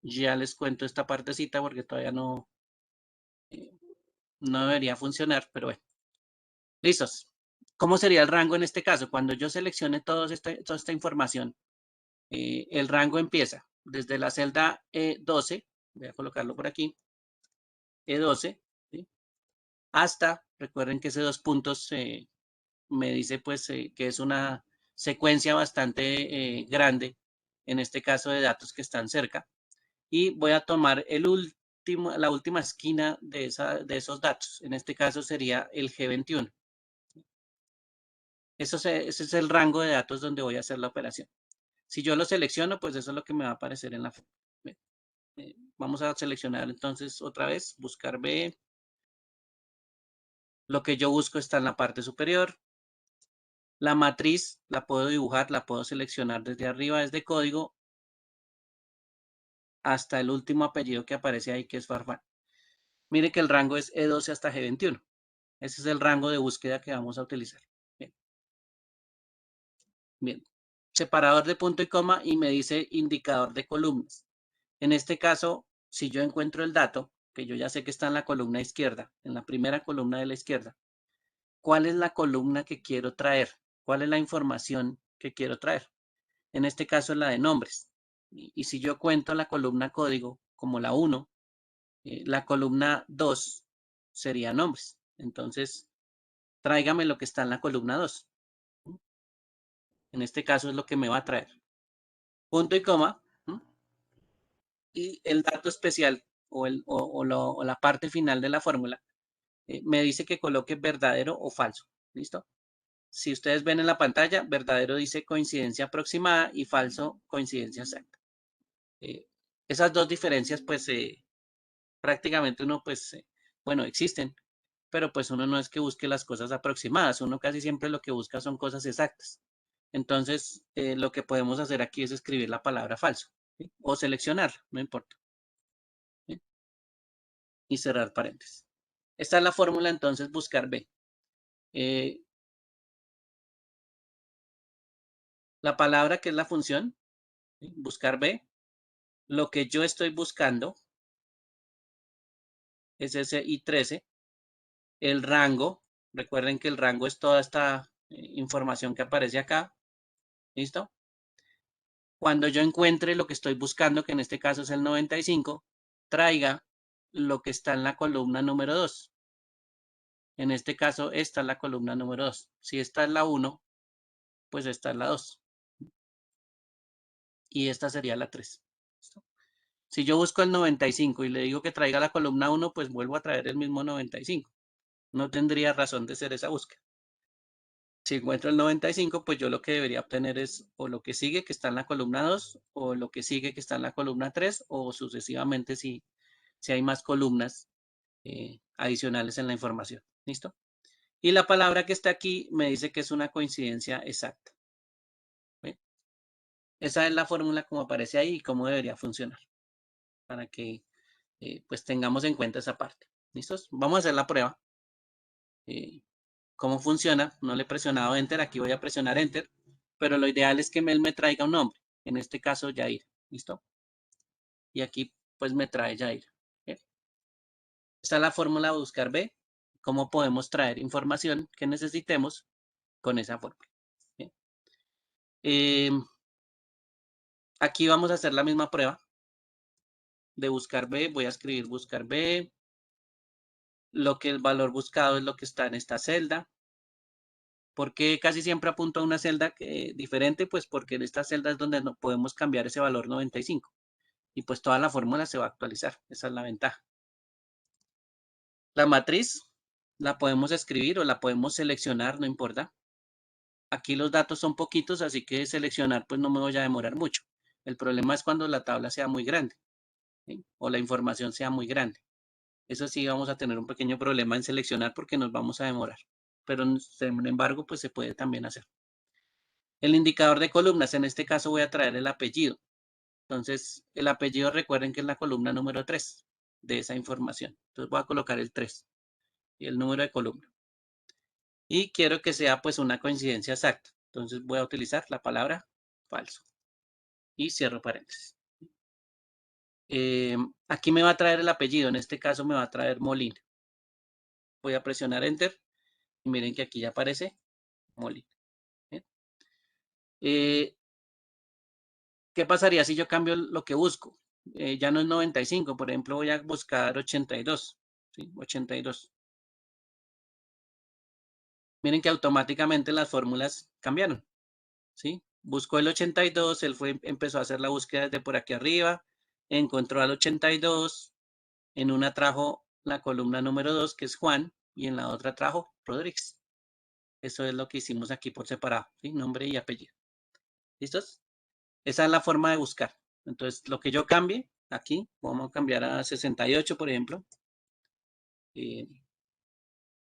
ya les cuento esta partecita porque todavía eh, no debería funcionar, pero bueno. Listos. ¿Cómo sería el rango en este caso? Cuando yo seleccione toda esta información, el rango empieza desde la celda E12, voy a colocarlo por aquí, E12, ¿sí? hasta, recuerden que ese 2 puntos me dice pues que es una secuencia bastante grande, en este caso de datos que están cerca, y voy a tomar la última esquina de esos datos. En este caso sería el G21. Ese es el rango de datos donde voy a hacer la operación. Si yo lo selecciono, pues eso es lo que me va a aparecer en la forma. Vamos a seleccionar entonces otra vez, buscar B. Lo que yo busco está en la parte superior. La matriz la puedo dibujar, la puedo seleccionar desde arriba, desde código, hasta el último apellido que aparece ahí, que es Farfán. Mire que el rango es E12 hasta G21. Ese es el rango de búsqueda que vamos a utilizar. Bien. Bien. Separador de punto y coma y me dice indicador de columnas. En este caso, si yo encuentro el dato, que yo ya sé que está en la columna izquierda, en la primera columna de la izquierda, ¿cuál es la columna que quiero traer? ¿Cuál es la información que quiero traer? En este caso es la de nombres. Y si yo cuento la columna código como la 1, la columna 2 sería nombres. Entonces, tráigame lo que está en la columna 2. En este caso es lo que me va a traer. Punto y coma. Y el dato especial o la parte final de la fórmula me dice que coloque verdadero o falso. ¿Listo? Si ustedes ven en la pantalla, verdadero dice coincidencia aproximada y falso coincidencia exacta. Esas dos diferencias, pues prácticamente uno, pues, bueno, existen, pero pues uno no es que busque las cosas aproximadas, uno casi siempre lo que busca son cosas exactas. Entonces, lo que podemos hacer aquí es escribir la palabra falso, ¿sí? O seleccionarla, no importa, ¿sí? Y cerrar paréntesis. Esta es la fórmula, entonces, buscar B. La palabra que es la función, ¿sí? Buscar B. Lo que yo estoy buscando es ese I13. El rango, recuerden que el rango es toda esta información que aparece acá. ¿Listo? Cuando yo encuentre lo que estoy buscando, que en este caso es el 95, traiga lo que está en la columna número 2. En este caso, esta es la columna número 2. Si esta es la 1, pues esta es la 2. Y esta sería la 3. ¿Listo? Si yo busco el 95 y le digo que traiga la columna 1, pues vuelvo a traer el mismo 95. No tendría razón de ser esa búsqueda. Si encuentro el 95, pues yo lo que debería obtener es o lo que sigue que está en la columna 2, o lo que sigue que está en la columna 3, o sucesivamente si hay más columnas adicionales en la información. ¿Listo? Y la palabra que está aquí me dice que es una coincidencia exacta. ¿Ve? Esa es la fórmula como aparece ahí y cómo debería funcionar, para que pues tengamos en cuenta esa parte. ¿Listos? Vamos a hacer la prueba. ¿Cómo funciona? No le he presionado Enter, aquí voy a presionar Enter, pero lo ideal es que él me traiga un nombre, en este caso Yair. ¿Listo? Y aquí pues me trae Yair. ¿Okay? Esta es la fórmula de buscar B, cómo podemos traer información que necesitemos con esa fórmula. Aquí vamos a hacer la misma prueba de buscar B. Voy a escribir buscar B. Lo que el valor buscado es lo que está en esta celda. ¿Por qué casi siempre apunto a una celda diferente? Pues porque en esta celda es donde no podemos cambiar ese valor 95. Y pues toda la fórmula se va a actualizar. Esa es la ventaja. La matriz la podemos escribir o la podemos seleccionar, no importa. Aquí los datos son poquitos, así que seleccionar pues no me voy a demorar mucho. El problema es cuando la tabla sea muy grande, ¿sí? O la información sea muy grande. Eso sí vamos a tener un pequeño problema en seleccionar porque nos vamos a demorar. Pero sin embargo, pues se puede también hacer. El indicador de columnas, en este caso voy a traer el apellido. Entonces, el apellido recuerden que es la columna número 3 de esa información. Entonces voy a colocar el 3 y el número de columna. Y quiero que sea pues una coincidencia exacta. Entonces voy a utilizar la palabra falso. Y cierro paréntesis. Aquí me va a traer el apellido. En este caso me va a traer Molina. Voy a presionar Enter. Y miren que aquí ya aparece Molina. ¿Qué pasaría si yo cambio lo que busco? Ya no es 95, por ejemplo, voy a buscar 82. ¿Sí? 82. miren que automáticamente las fórmulas cambiaron, ¿sí? Buscó el 82, él empezó a hacer la búsqueda desde por aquí arriba, encontró al 82, en una trajo la columna número 2, que es Juan, y en la otra trajo Rodríguez. Eso es lo que hicimos aquí por separado, ¿sí? Nombre y apellido. ¿Listos? Esa es la forma de buscar. Entonces, lo que yo cambie aquí, vamos a cambiar a 68, por ejemplo,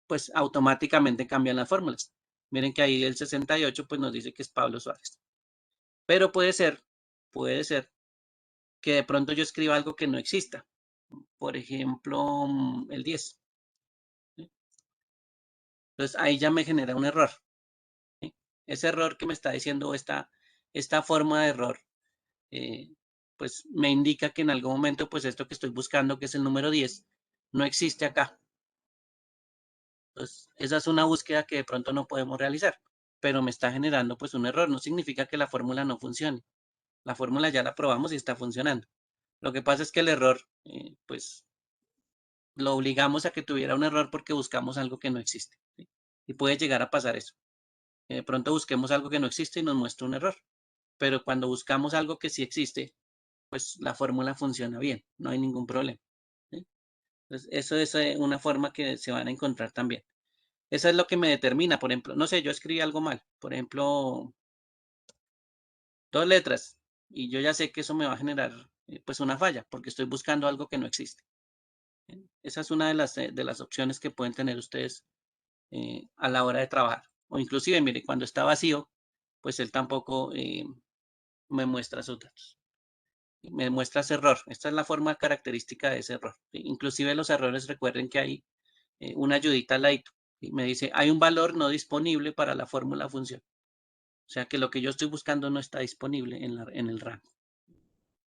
pues automáticamente cambian las fórmulas. Miren que ahí el 68 pues nos dice que es Pablo Suárez. Pero puede ser que de pronto yo escriba algo que no exista. Por ejemplo, el 10. ¿Sí? Entonces ahí ya me genera un error. ¿Sí? Ese error que me está diciendo esta forma de error, eh, pues me indica que en algún momento pues esto que estoy buscando, que es el número 10, no existe acá. Entonces, esa es una búsqueda que de pronto no podemos realizar, pero me está generando pues un error. No significa que la fórmula no funcione. La fórmula ya la probamos y está funcionando. Lo que pasa es que el error, pues lo obligamos a que tuviera un error porque buscamos algo que no existe, ¿sí? Y puede llegar a pasar eso. De pronto busquemos algo que no existe y nos muestra un error. Pero cuando buscamos algo que sí existe, pues la fórmula funciona bien, no hay ningún problema, ¿sí? Entonces, eso es una forma que se van a encontrar también. Eso es lo que me determina, por ejemplo, no sé, yo escribí algo mal, por ejemplo, 2 letras, y yo ya sé que eso me va a generar pues una falla, porque estoy buscando algo que no existe. Esa es una de las opciones que pueden tener ustedes a la hora de trabajar. O inclusive, mire, cuando está vacío, pues él tampoco me muestra sus datos. Me muestra ese error. Esta es la forma característica de ese error. Inclusive los errores, recuerden que hay una ayudita al ladito. Me dice, hay un valor no disponible para la fórmula función. O sea que lo que yo estoy buscando no está disponible en el rango.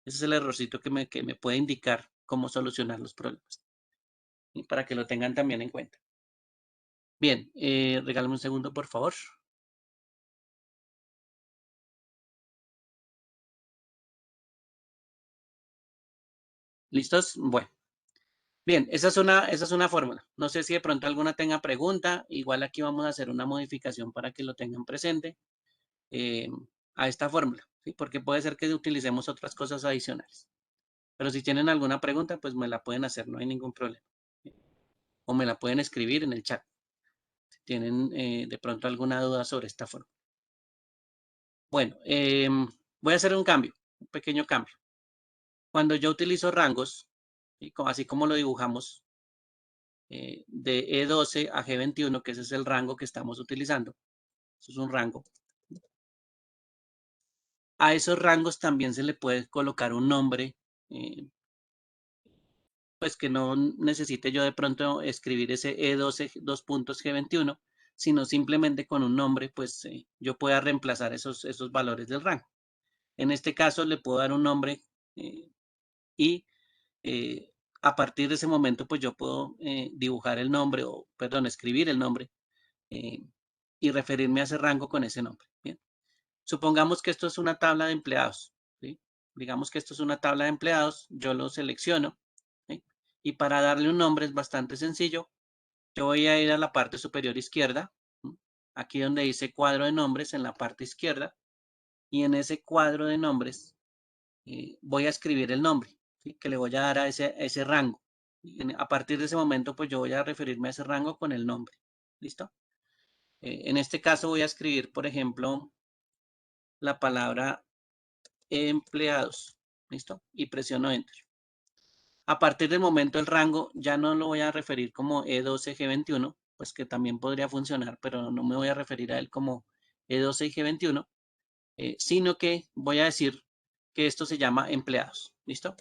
Ese es el errorcito que me puede indicar cómo solucionar los problemas. Y para que lo tengan también en cuenta. Bien, regálame un segundo, por favor. ¿Listos? Bueno. Bien, esa es una fórmula. No sé si de pronto alguna tenga pregunta. Igual aquí vamos a hacer una modificación para que lo tengan presente eh, a esta fórmula, ¿sí? Porque puede ser que utilicemos otras cosas adicionales. Pero si tienen alguna pregunta, pues me la pueden hacer, no hay ningún problema. O me la pueden escribir en el chat. Si tienen de pronto alguna duda sobre esta fórmula. Bueno, voy a hacer un cambio, un pequeño cambio. Cuando yo utilizo rangos, ¿sí? Así como lo dibujamos, de E12 a G21, que ese es el rango que estamos utilizando. Eso es un rango. A esos rangos también se le puede colocar un nombre, pues que no necesite yo de pronto escribir ese E12 dos puntos G21, sino simplemente con un nombre, pues yo pueda reemplazar esos valores del rango. En este caso le puedo dar un nombre y a partir de ese momento, pues yo puedo dibujar el nombre o, perdón, escribir el nombre eh, y referirme a ese rango con ese nombre. Bien. Supongamos que esto es una tabla de empleados, ¿sí? Digamos que esto es una tabla de empleados, yo lo selecciono, ¿sí? Y para darle un nombre es bastante sencillo. Yo voy a ir a la parte superior izquierda, ¿sí? Aquí donde dice cuadro de nombres en la parte izquierda, y en ese cuadro de nombres voy a escribir el nombre, ¿sí? Que le voy a dar a ese rango. A partir de ese momento, pues yo voy a referirme a ese rango con el nombre. ¿Listo? En este caso voy a escribir, por ejemplo, la palabra empleados. ¿Listo? Y presiono Enter. A partir del momento el rango ya no lo voy a referir como E12G21, pues que también podría funcionar, pero no me voy a referir a él como E12 y G21, sino que voy a decir que esto se llama empleados. ¿Listo?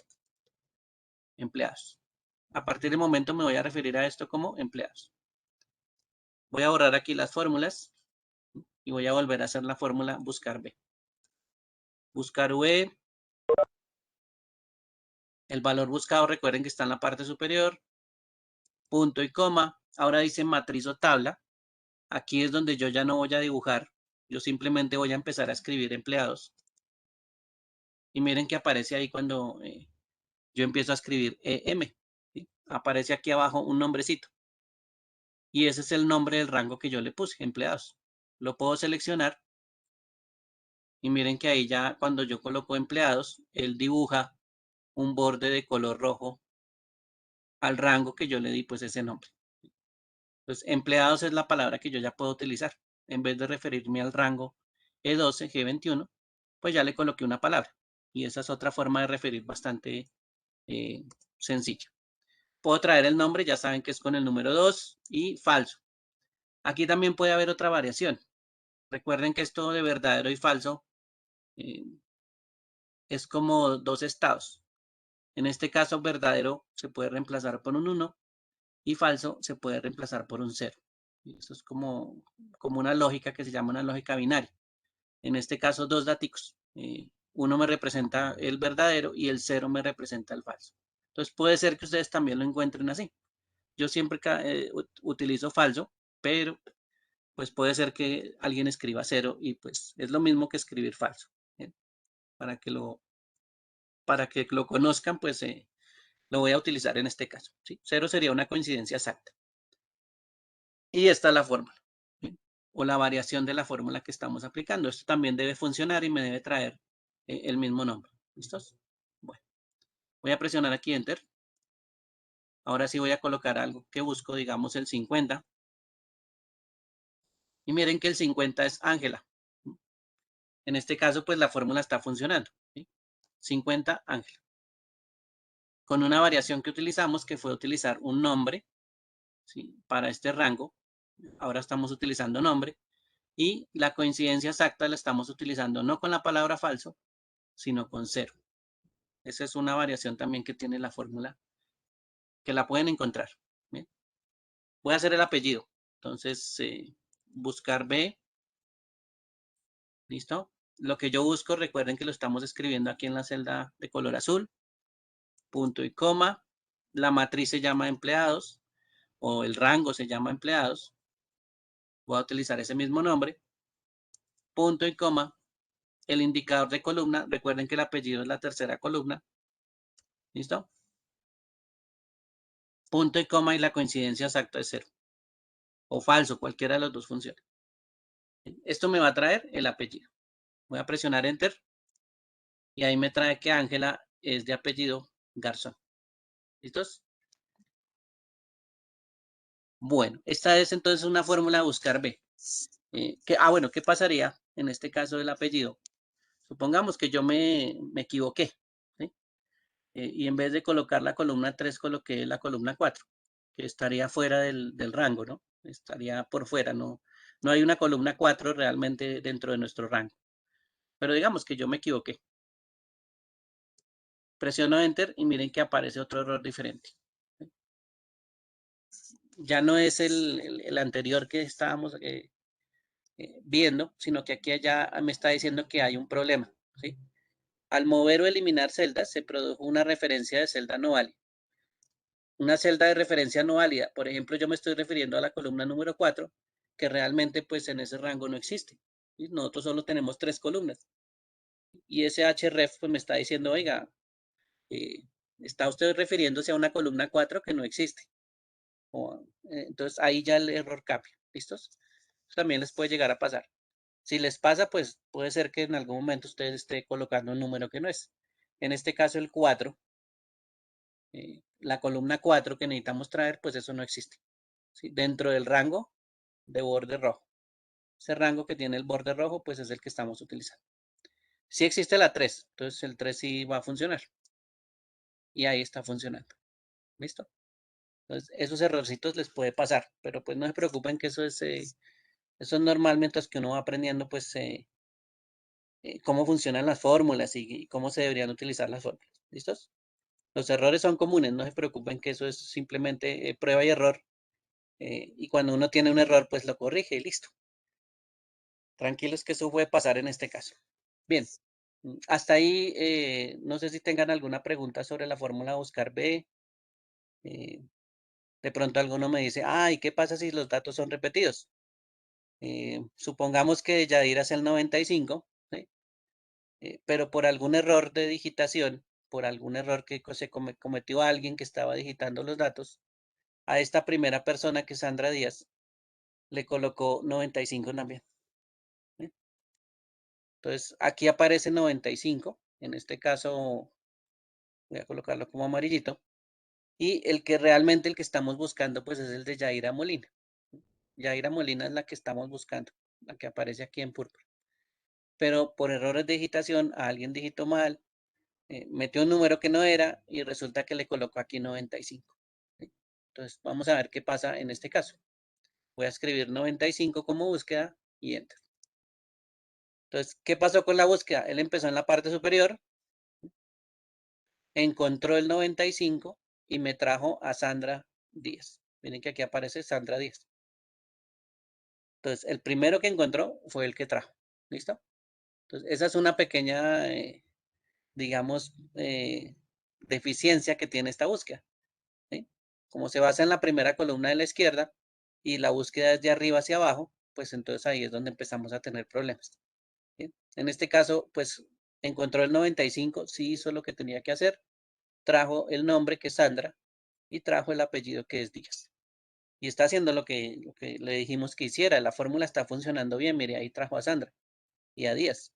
Empleados. A partir del momento me voy a referir a esto como empleados. Voy a borrar aquí las fórmulas y voy a volver a hacer la fórmula buscar B. Buscar V. El valor buscado, recuerden que está en la parte superior. Punto y coma. Ahora dice matriz o tabla. Aquí es donde yo ya no voy a dibujar. Yo simplemente voy a empezar a escribir empleados. Y miren que aparece ahí cuando yo empiezo a escribir EM. ¿Sí? Aparece aquí abajo un nombrecito. y ese es el nombre del rango que yo le puse, empleados. Lo puedo seleccionar y miren que ahí ya cuando yo coloco empleados, él dibuja un borde de color rojo al rango que yo le di pues ese nombre. Entonces, empleados es la palabra que yo ya puedo utilizar. En vez de referirme al rango E12, G21, pues ya le coloqué una palabra. Y esa es otra forma de referir bastante eh, sencilla. Puedo traer el nombre, ya saben que es con el número 2 y falso. Aquí también puede haber otra variación. Recuerden que esto de verdadero y falso eh, es como dos estados. En este caso, verdadero se puede reemplazar por un 1 y falso se puede reemplazar por un 0. Eso es como una lógica que se llama una lógica binaria. En este caso, dos datos. Uno me representa el verdadero y el 0 me representa el falso. Entonces puede ser que ustedes también lo encuentren así. Yo siempre utilizo falso, pero pues puede ser que alguien escriba 0 y pues es lo mismo que escribir falso. ¿Bien? Para que lo conozcan, pues lo voy a utilizar en este caso. ¿Sí? 0 sería una coincidencia exacta. Y esta es la fórmula. ¿Sí? O la variación de la fórmula que estamos aplicando. Esto también debe funcionar y me debe traer el mismo nombre. ¿Listos? Bueno, voy a presionar aquí Enter. Ahora sí voy a colocar algo que busco, digamos el 50. Y miren que el 50 es Ángela. En este caso, pues la fórmula está funcionando. ¿Sí? 50 Ángela. Con una variación que utilizamos, que fue utilizar un nombre, ¿sí? Para este rango. Ahora estamos utilizando nombre. Y la coincidencia exacta la estamos utilizando no con la palabra falso, sino con 0. Esa es una variación también que tiene la fórmula, que la pueden encontrar. ¿Bien? Voy a hacer el apellido. Entonces, buscar B. ¿Listo? Lo que yo busco, recuerden que lo estamos escribiendo aquí en la celda de color azul. Punto y coma. La matriz se llama empleados o el rango se llama empleados. Voy a utilizar ese mismo nombre. Punto y coma. El indicador de columna, recuerden que el apellido es la tercera columna. ¿Listo? Punto y coma y la coincidencia exacta es 0. O falso, cualquiera de los dos funciona. Esto me va a traer el apellido. Voy a presionar Enter y ahí me trae que Ángela es de apellido Garzón. ¿Listos? Bueno, esta es entonces una fórmula de buscar B. Bueno, ¿qué pasaría en este caso del apellido? Supongamos que yo me equivoqué, ¿sí? Y en vez de colocar la columna 3, coloqué la columna 4, que estaría fuera del rango, ¿no? Estaría por fuera, no hay una columna 4 realmente dentro de nuestro rango. Pero digamos que yo me equivoqué. Presiono Enter y miren que aparece otro error diferente. Ya no es el anterior que estábamos viendo, sino que aquí ya me está diciendo que hay un problema, ¿sí? Al mover o eliminar celdas, se produjo una referencia de celda no válida. Una celda de referencia no válida, por ejemplo, yo me estoy refiriendo a la columna número 4, que realmente pues en ese rango no existe. ¿Sí? Nosotros solo tenemos 3 columnas. Y ese href pues me está diciendo, oiga, eh, está usted refiriéndose a una columna 4 que no existe. Entonces ahí ya el error cambia. ¿Listos? También les puede llegar a pasar. Si les pasa, pues puede ser que en algún momento usted esté colocando un número que no es. En este caso el 4, la columna 4 que necesitamos traer, pues eso no existe. ¿Sí? Dentro del rango de borde rojo. Ese rango que tiene el borde rojo, pues es el que estamos utilizando. Sí existe la 3, entonces el 3 sí va a funcionar. Y ahí está funcionando. ¿Listo? Entonces, esos errorcitos les puede pasar, pero pues no se preocupen que eso es normal mientras que uno va aprendiendo, pues, cómo funcionan las fórmulas y cómo se deberían utilizar las fórmulas. ¿Listos? Los errores son comunes, no se preocupen que eso es simplemente prueba y error. Y cuando uno tiene un error, pues lo corrige y listo. Tranquilos que eso puede pasar en este caso. Bien, hasta ahí, no sé si tengan alguna pregunta sobre la fórmula buscar B. De pronto alguno me dice, ¿y qué pasa si los datos son repetidos? Supongamos que Yadira es el 95, ¿sí? Pero por algún error de digitación, por algún error que se cometió alguien que estaba digitando los datos, a esta primera persona, que es Sandra Díaz, le colocó 95 también. ¿Sí? Entonces, aquí aparece 95. En este caso, voy a colocarlo como amarillito. Y el que realmente el que estamos buscando, pues es el de Yaira Molina. Yaira Molina es la que estamos buscando, la que aparece aquí en púrpura. Pero por errores de digitación, alguien digitó mal, metió un número que no era y resulta que le colocó aquí 95. ¿Sí? Entonces, vamos a ver qué pasa en este caso. Voy a escribir 95 como búsqueda y enter. Entonces, ¿qué pasó con la búsqueda? Él empezó en la parte superior, encontró el 95 y me trajo a Sandra Díaz. Miren que aquí aparece Sandra Díaz. Entonces, el primero que encontró fue el que trajo. ¿Listo? Entonces, esa es una pequeña, digamos, deficiencia que tiene esta búsqueda. ¿Sí? Como se basa en la primera columna de la izquierda y la búsqueda es de arriba hacia abajo, pues entonces ahí es donde empezamos a tener problemas. ¿Sí? En este caso, pues encontró el 95, sí hizo lo que tenía que hacer, trajo el nombre que es Sandra y trajo el apellido que es Díaz. Y está haciendo lo que le dijimos que hiciera. La fórmula está funcionando bien. Mire, ahí trajo a Sandra y a Díaz.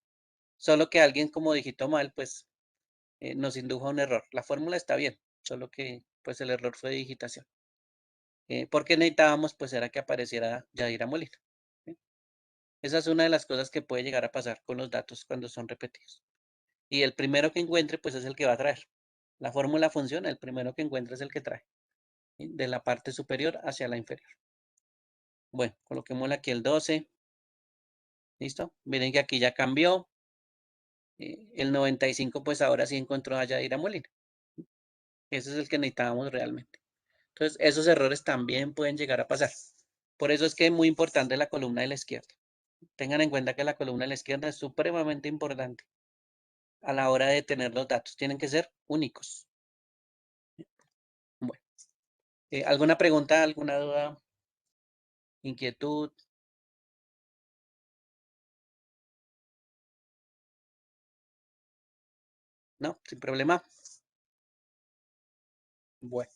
Solo que alguien como digitó mal, pues nos indujo a un error. La fórmula está bien, solo que pues el error fue de digitación. Porque necesitábamos pues era que apareciera Yadira Molina. ¿Sí? Esa es una de las cosas que puede llegar a pasar con los datos cuando son repetidos. Y el primero que encuentre pues es el que va a traer. La fórmula funciona, el primero que encuentre es el que trae. ¿Sí? De la parte superior hacia la inferior. Bueno, coloquémosle aquí el 12. ¿Listo? Miren que aquí ya cambió. El 95 pues ahora sí encontró a Yadira Molina. Ese es el que necesitábamos realmente. Entonces, esos errores también pueden llegar a pasar. Por eso es que es muy importante la columna de la izquierda. Tengan en cuenta que la columna de la izquierda es supremamente importante a la hora de tener los datos. Tienen que ser únicos. Bueno, ¿alguna pregunta, alguna duda, inquietud? No, sin problema. Bueno,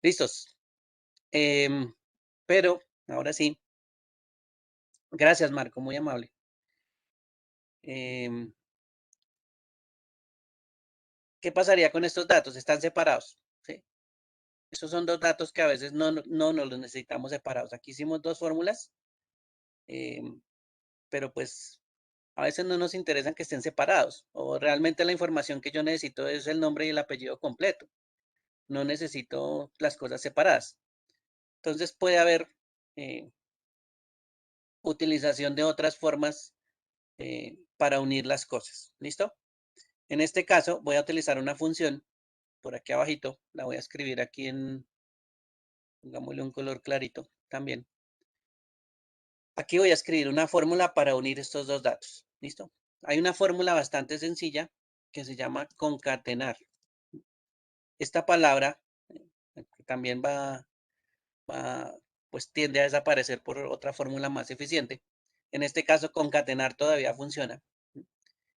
listos. Em, pero, ahora sí, gracias Marco, muy amable. Em, ¿Qué pasaría con estos datos? Están separados. ¿Sí? Estos son dos datos que a veces no los necesitamos separados. Aquí hicimos dos fórmulas, pero pues a veces no nos interesan que estén separados. O realmente la información que yo necesito es el nombre y el apellido completo. No necesito las cosas separadas. Entonces puede haber eh, utilización de otras formas para unir las cosas. ¿Listo? En este caso voy a utilizar una función por aquí abajito. La voy a escribir aquí pongámosle un color clarito también. Aquí voy a escribir una fórmula para unir estos dos datos. ¿Listo? Hay una fórmula bastante sencilla que se llama concatenar. Esta palabra también pues tiende a desaparecer por otra fórmula más eficiente. En este caso, concatenar todavía funciona.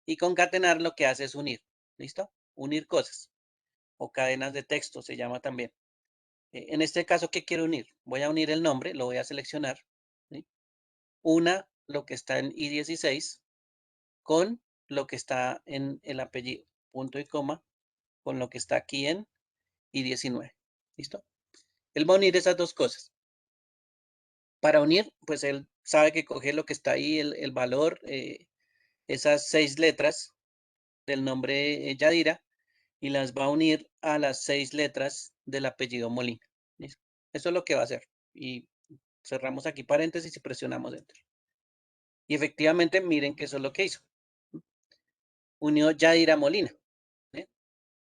Y concatenar lo que hace es unir. ¿Listo? Unir cosas. O cadenas de texto se llama también. En este caso, ¿qué quiero unir? Voy a unir el nombre, lo voy a seleccionar. ¿Sí? Una, lo que está en I16 con lo que está en el apellido, punto y coma, con lo que está aquí en I19. ¿Listo? Él va a unir esas dos cosas. Para unir, pues él sabe que coge lo que está ahí, el valor, esas 6 letras del nombre Yadira, y las va a unir a las 6 letras del apellido Molina. ¿Listo? Eso es lo que va a hacer. Y cerramos aquí paréntesis y presionamos Enter. Y efectivamente, miren que eso es lo que hizo. Unió Yadira Molina. ¿Sí?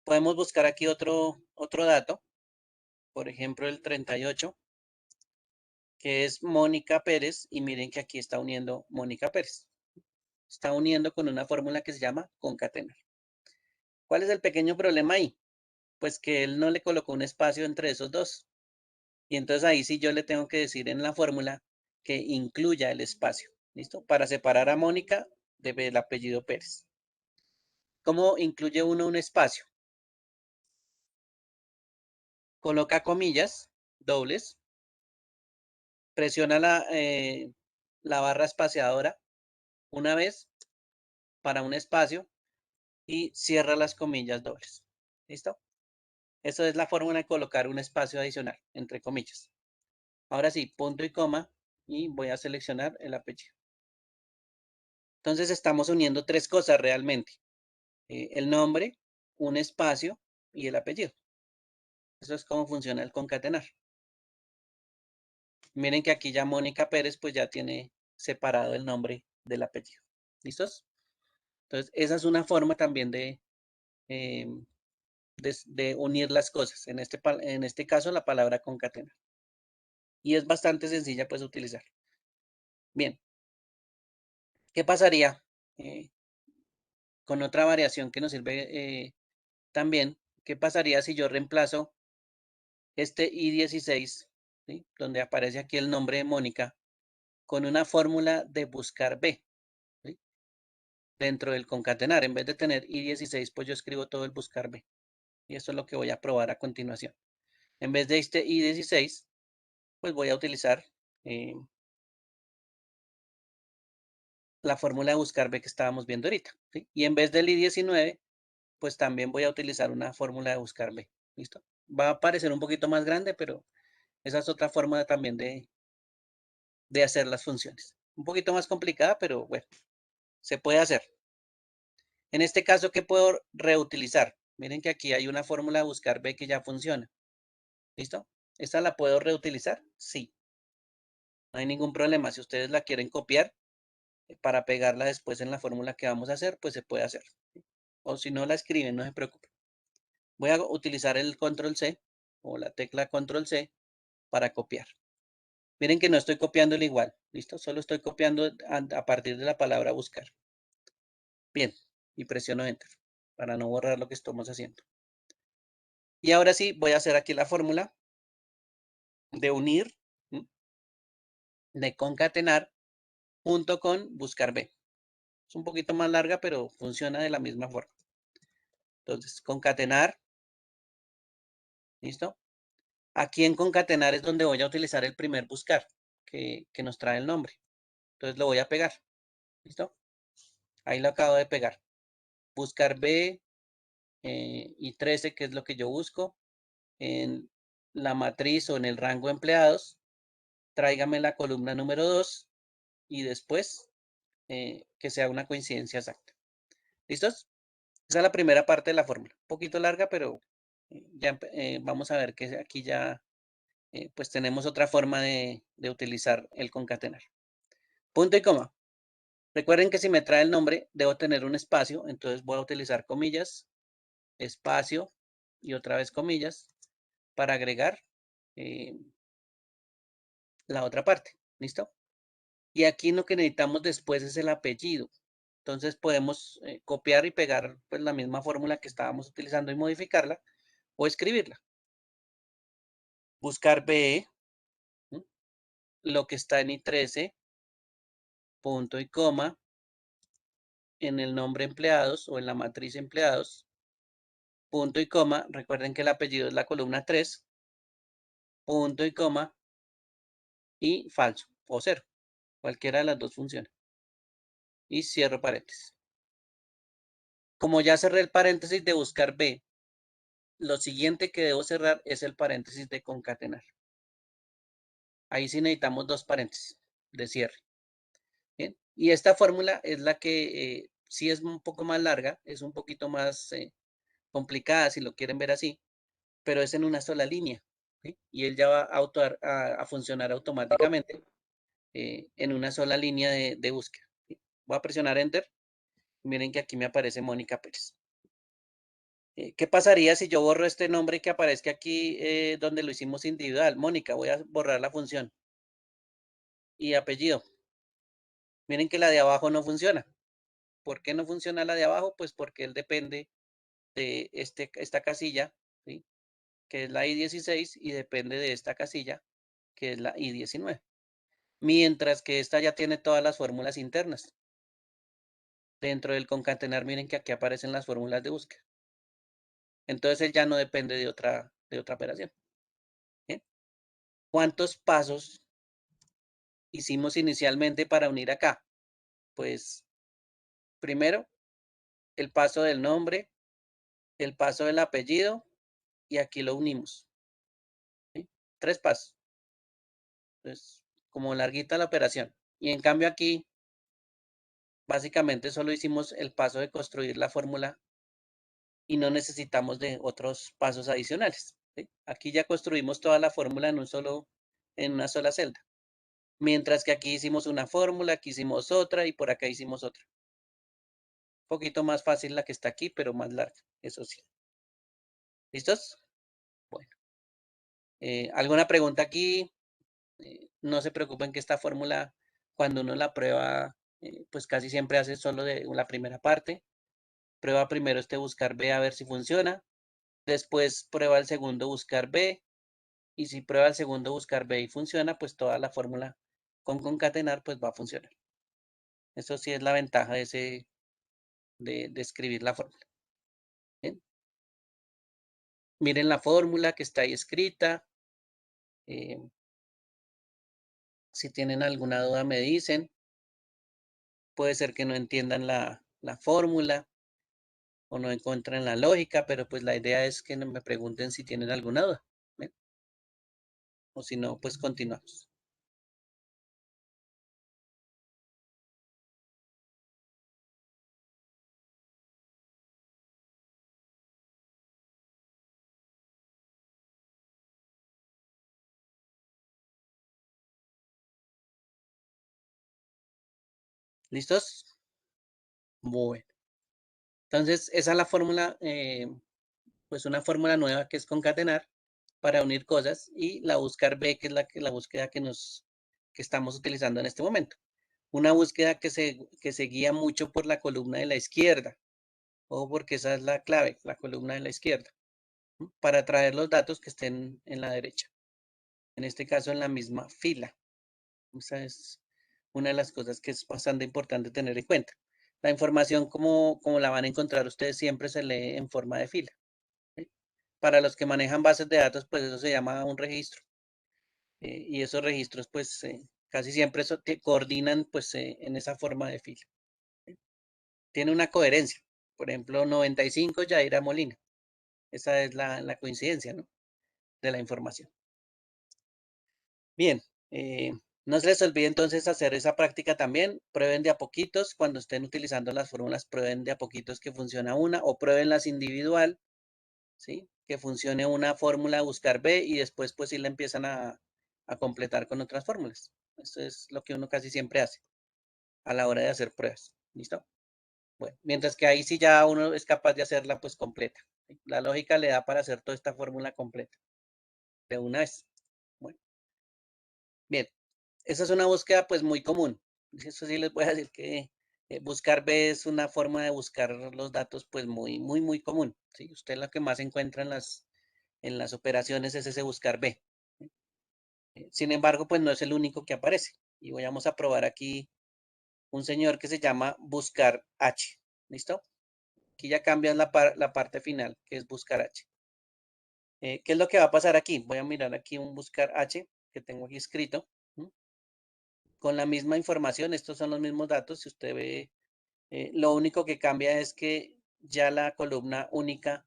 Podemos buscar aquí otro dato, por ejemplo el 38, que es Mónica Pérez, y miren que aquí está uniendo Mónica Pérez. Está uniendo con una fórmula que se llama concatenar. ¿Cuál es el pequeño problema ahí? Pues que él no le colocó un espacio entre esos dos. Y entonces ahí sí yo le tengo que decir en la fórmula que incluya el espacio. ¿Listo? Para separar a Mónica del apellido Pérez. ¿Cómo incluye uno un espacio? coloca comillas dobles, presiona la barra espaciadora una vez para un espacio y cierra las comillas dobles. ¿Listo? Eso es la fórmula de colocar un espacio adicional entre comillas. Ahora sí, punto y coma y voy a seleccionar el apellido. Entonces estamos uniendo tres cosas realmente. El nombre, un espacio y el apellido. Eso es cómo funciona el concatenar. Miren que aquí ya Mónica Pérez pues ya tiene separado el nombre del apellido. ¿Listos? Entonces esa es una forma también eh, de unir las cosas. En este caso la palabra concatenar. Y es bastante sencilla pues utilizar. Bien, ¿qué pasaría con otra variación que nos sirve también? ¿Qué pasaría si yo reemplazo este I16, ¿sí? Donde aparece aquí el nombre de Mónica, con una fórmula de buscar B, ¿sí? Dentro del concatenar? En vez de tener I16, pues yo escribo todo el buscar B. Y eso es lo que voy a probar a continuación. En vez de este I16, pues voy a utilizar la fórmula de buscar B que estábamos viendo ahorita, ¿sí? Y en vez del I19, pues también voy a utilizar una fórmula de buscar B. ¿Listo? Va a parecer un poquito más grande, pero esa es otra forma también de hacer las funciones. Un poquito más complicada, pero bueno, se puede hacer. En este caso, ¿qué puedo reutilizar? Miren que aquí hay una fórmula de buscar B que ya funciona. ¿Listo? ¿Esta la puedo reutilizar? Sí. No hay ningún problema. Si ustedes la quieren copiar para pegarla después en la fórmula que vamos a hacer, pues se puede hacer. O si no la escriben, no se preocupen. Voy a utilizar el control C o la tecla control C para copiar. Miren que no estoy copiando el igual. ¿Listo? Solo estoy copiando a partir de la palabra buscar. Bien. Y presiono Enter para no borrar lo que estamos haciendo. Y ahora sí, voy a hacer aquí la fórmula de unir, de concatenar, junto con buscar B. Es un poquito más larga, pero funciona de la misma forma. Entonces, concatenar, ¿listo? Aquí en concatenar es donde voy a utilizar el primer buscar, que nos trae el nombre. Entonces lo voy a pegar, ¿listo? Ahí lo acabo de pegar. Buscar B y 13, que es lo que yo busco. En la matriz o en el rango de empleados, tráigame la columna número 2 y después que sea una coincidencia exacta. ¿Listos? Esa es la primera parte de la fórmula. Un poquito larga, pero ya vamos a ver que aquí ya pues tenemos otra forma de utilizar el concatenar. Punto y coma. Recuerden que si me trae el nombre, debo tener un espacio, entonces voy a utilizar comillas, espacio y otra vez comillas para agregar la otra parte. ¿Listo? Y aquí lo que necesitamos después es el apellido. Entonces podemos copiar y pegar pues, la misma fórmula que estábamos utilizando y modificarla o escribirla. Buscar B, ¿sí? Lo que está en I13, punto y coma, en el nombre empleados o en la matriz empleados, punto y coma. Recuerden que el apellido es la columna 3, punto y coma y falso o cero. Cualquiera de las dos funciona. Y cierro paréntesis. Como ya cerré el paréntesis de buscar B, lo siguiente que debo cerrar es el paréntesis de concatenar. Ahí sí necesitamos dos paréntesis de cierre. ¿Bien? Y esta fórmula es la que sí es un poco más larga, es un poquito más complicada si lo quieren ver así, pero es en una sola línea. ¿Sí? Y él ya va a funcionar automáticamente en una sola línea de búsqueda. ¿Sí? Voy a presionar Enter. Miren que aquí me aparece Mónica Pérez. ¿Qué pasaría si yo borro este nombre que aparezca aquí donde lo hicimos individual? Mónica, voy a borrar la función. Y apellido. Miren que la de abajo no funciona. ¿Por qué no funciona la de abajo? Pues porque él depende de esta casilla, ¿sí? Que es la I16 y depende de esta casilla, que es la I19. Mientras que esta ya tiene todas las fórmulas internas. Dentro del concatenar, miren que aquí aparecen las fórmulas de búsqueda. Entonces él ya no depende de otra operación. ¿cuántos pasos hicimos inicialmente para unir acá? Pues primero, el paso del nombre, el paso del apellido y aquí lo unimos. ¿Sí? 3 pasos. Entonces, como larguita la operación. Y en cambio aquí, básicamente solo hicimos el paso de construir la fórmula y no necesitamos de otros pasos adicionales. ¿Sí? Aquí ya construimos toda la fórmula en una sola celda. Mientras que aquí hicimos una fórmula, aquí hicimos otra y por acá hicimos otra. Un poquito más fácil la que está aquí, pero más larga, eso sí. ¿Listos? Bueno. ¿Alguna pregunta aquí? No se preocupen que esta fórmula, cuando uno la prueba, pues casi siempre hace solo de la primera parte. Prueba primero este buscar B a ver si funciona. Después prueba el segundo buscar B. Y si prueba el segundo buscar B y funciona, pues toda la fórmula con concatenar pues va a funcionar. Eso sí es la ventaja de escribir la fórmula. ¿Bien? Miren la fórmula que está ahí escrita. Si tienen alguna duda me dicen. Puede ser que no entiendan la fórmula o no encuentren la lógica, pero pues la idea es que me pregunten si tienen alguna duda. ¿Bien? O si no, pues continuamos. ¿Listos? Bueno. Entonces, esa es la fórmula, pues una fórmula nueva que es concatenar para unir cosas y la buscar B, que es la búsqueda que estamos utilizando en este momento. Una búsqueda que se guía mucho por la columna de la izquierda, o porque esa es la clave, la columna de la izquierda, para traer los datos que estén en la derecha. En este caso, en la misma fila. Esa es una de las cosas que es bastante importante tener en cuenta. La información, como la van a encontrar ustedes, siempre se lee en forma de fila. ¿Sí? Para los que manejan bases de datos, pues eso se llama un registro. Y esos registros, pues casi siempre coordinan pues en esa forma de fila. ¿Sí? Tiene una coherencia. Por ejemplo, 95 Yaira Molina. Esa es la coincidencia, ¿no? De la información. Bien, no se les olvide entonces hacer esa práctica también. Prueben de a poquitos, cuando estén utilizando las fórmulas, prueben de a poquitos que funciona una o pruébenlas individual, ¿sí? Que funcione una fórmula, buscar B y después pues sí la empiezan a completar con otras fórmulas. Eso es lo que uno casi siempre hace a la hora de hacer pruebas. ¿Listo? Bueno, mientras que ahí sí ya uno es capaz de hacerla pues completa. ¿Sí? La lógica le da para hacer toda esta fórmula completa de una vez. Bueno, bien. Esa es una búsqueda pues muy común. Eso sí les voy a decir que buscar B es una forma de buscar los datos pues muy común. ¿Sí? Usted lo que más encuentra en las operaciones es ese buscar B. ¿Sí? Sin embargo, pues no es el único que aparece. Y vamos a probar aquí un señor que se llama buscar H. ¿Listo? Aquí ya cambian la parte final, que es buscar H. ¿Qué es lo que va a pasar aquí? Voy a mirar aquí un buscar H que tengo aquí escrito. ¿Sí? Con la misma información, estos son los mismos datos. Si usted ve, lo único que cambia es que ya la columna única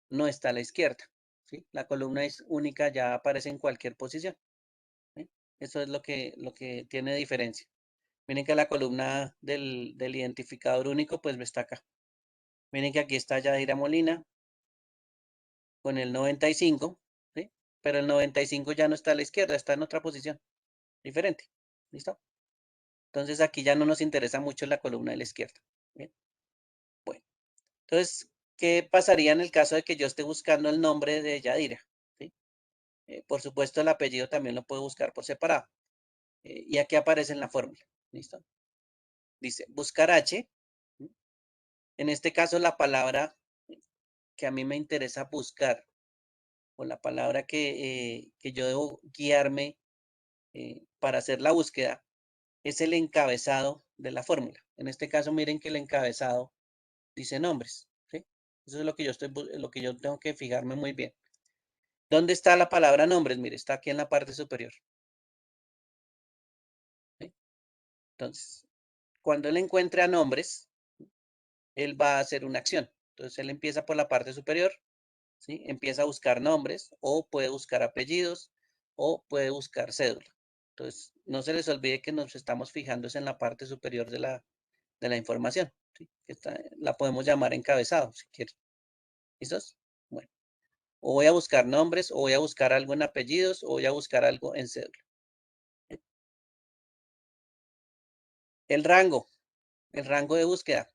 no está a la izquierda. ¿Sí? La columna es única ya aparece en cualquier posición. ¿Sí? Eso es lo que tiene diferencia. Miren que la columna del identificador único pues está acá. Miren que aquí está Yadira Molina con el 95, ¿sí? Pero el 95 ya no está a la izquierda, está en otra posición diferente. ¿Listo? Entonces aquí ya no nos interesa mucho la columna de la izquierda. ¿Bien? Bueno, entonces, ¿qué pasaría en el caso de que yo esté buscando el nombre de Yadira? ¿Sí? Por supuesto, el apellido también lo puedo buscar por separado. Y aquí aparece en la fórmula. ¿Listo? Dice, buscar H. ¿Sí? En este caso, la palabra que a mí me interesa buscar, o la palabra que yo debo guiarme para hacer la búsqueda, es el encabezado de la fórmula. En este caso, miren que el encabezado dice nombres. ¿Sí? Eso es lo que yo tengo que fijarme muy bien. ¿Dónde está la palabra nombres? Mire, está aquí en la parte superior. ¿Sí? Entonces, cuando él encuentre a nombres, él va a hacer una acción. Entonces, él empieza por la parte superior, ¿sí? Empieza a buscar nombres, o puede buscar apellidos, o puede buscar cédula. Entonces, no se les olvide que nos estamos fijando en la parte superior de la información, ¿sí? La podemos llamar encabezado, si quieren. ¿Listos? Bueno, o voy a buscar nombres, o voy a buscar algo en apellidos, o voy a buscar algo en cédula. El rango de búsqueda.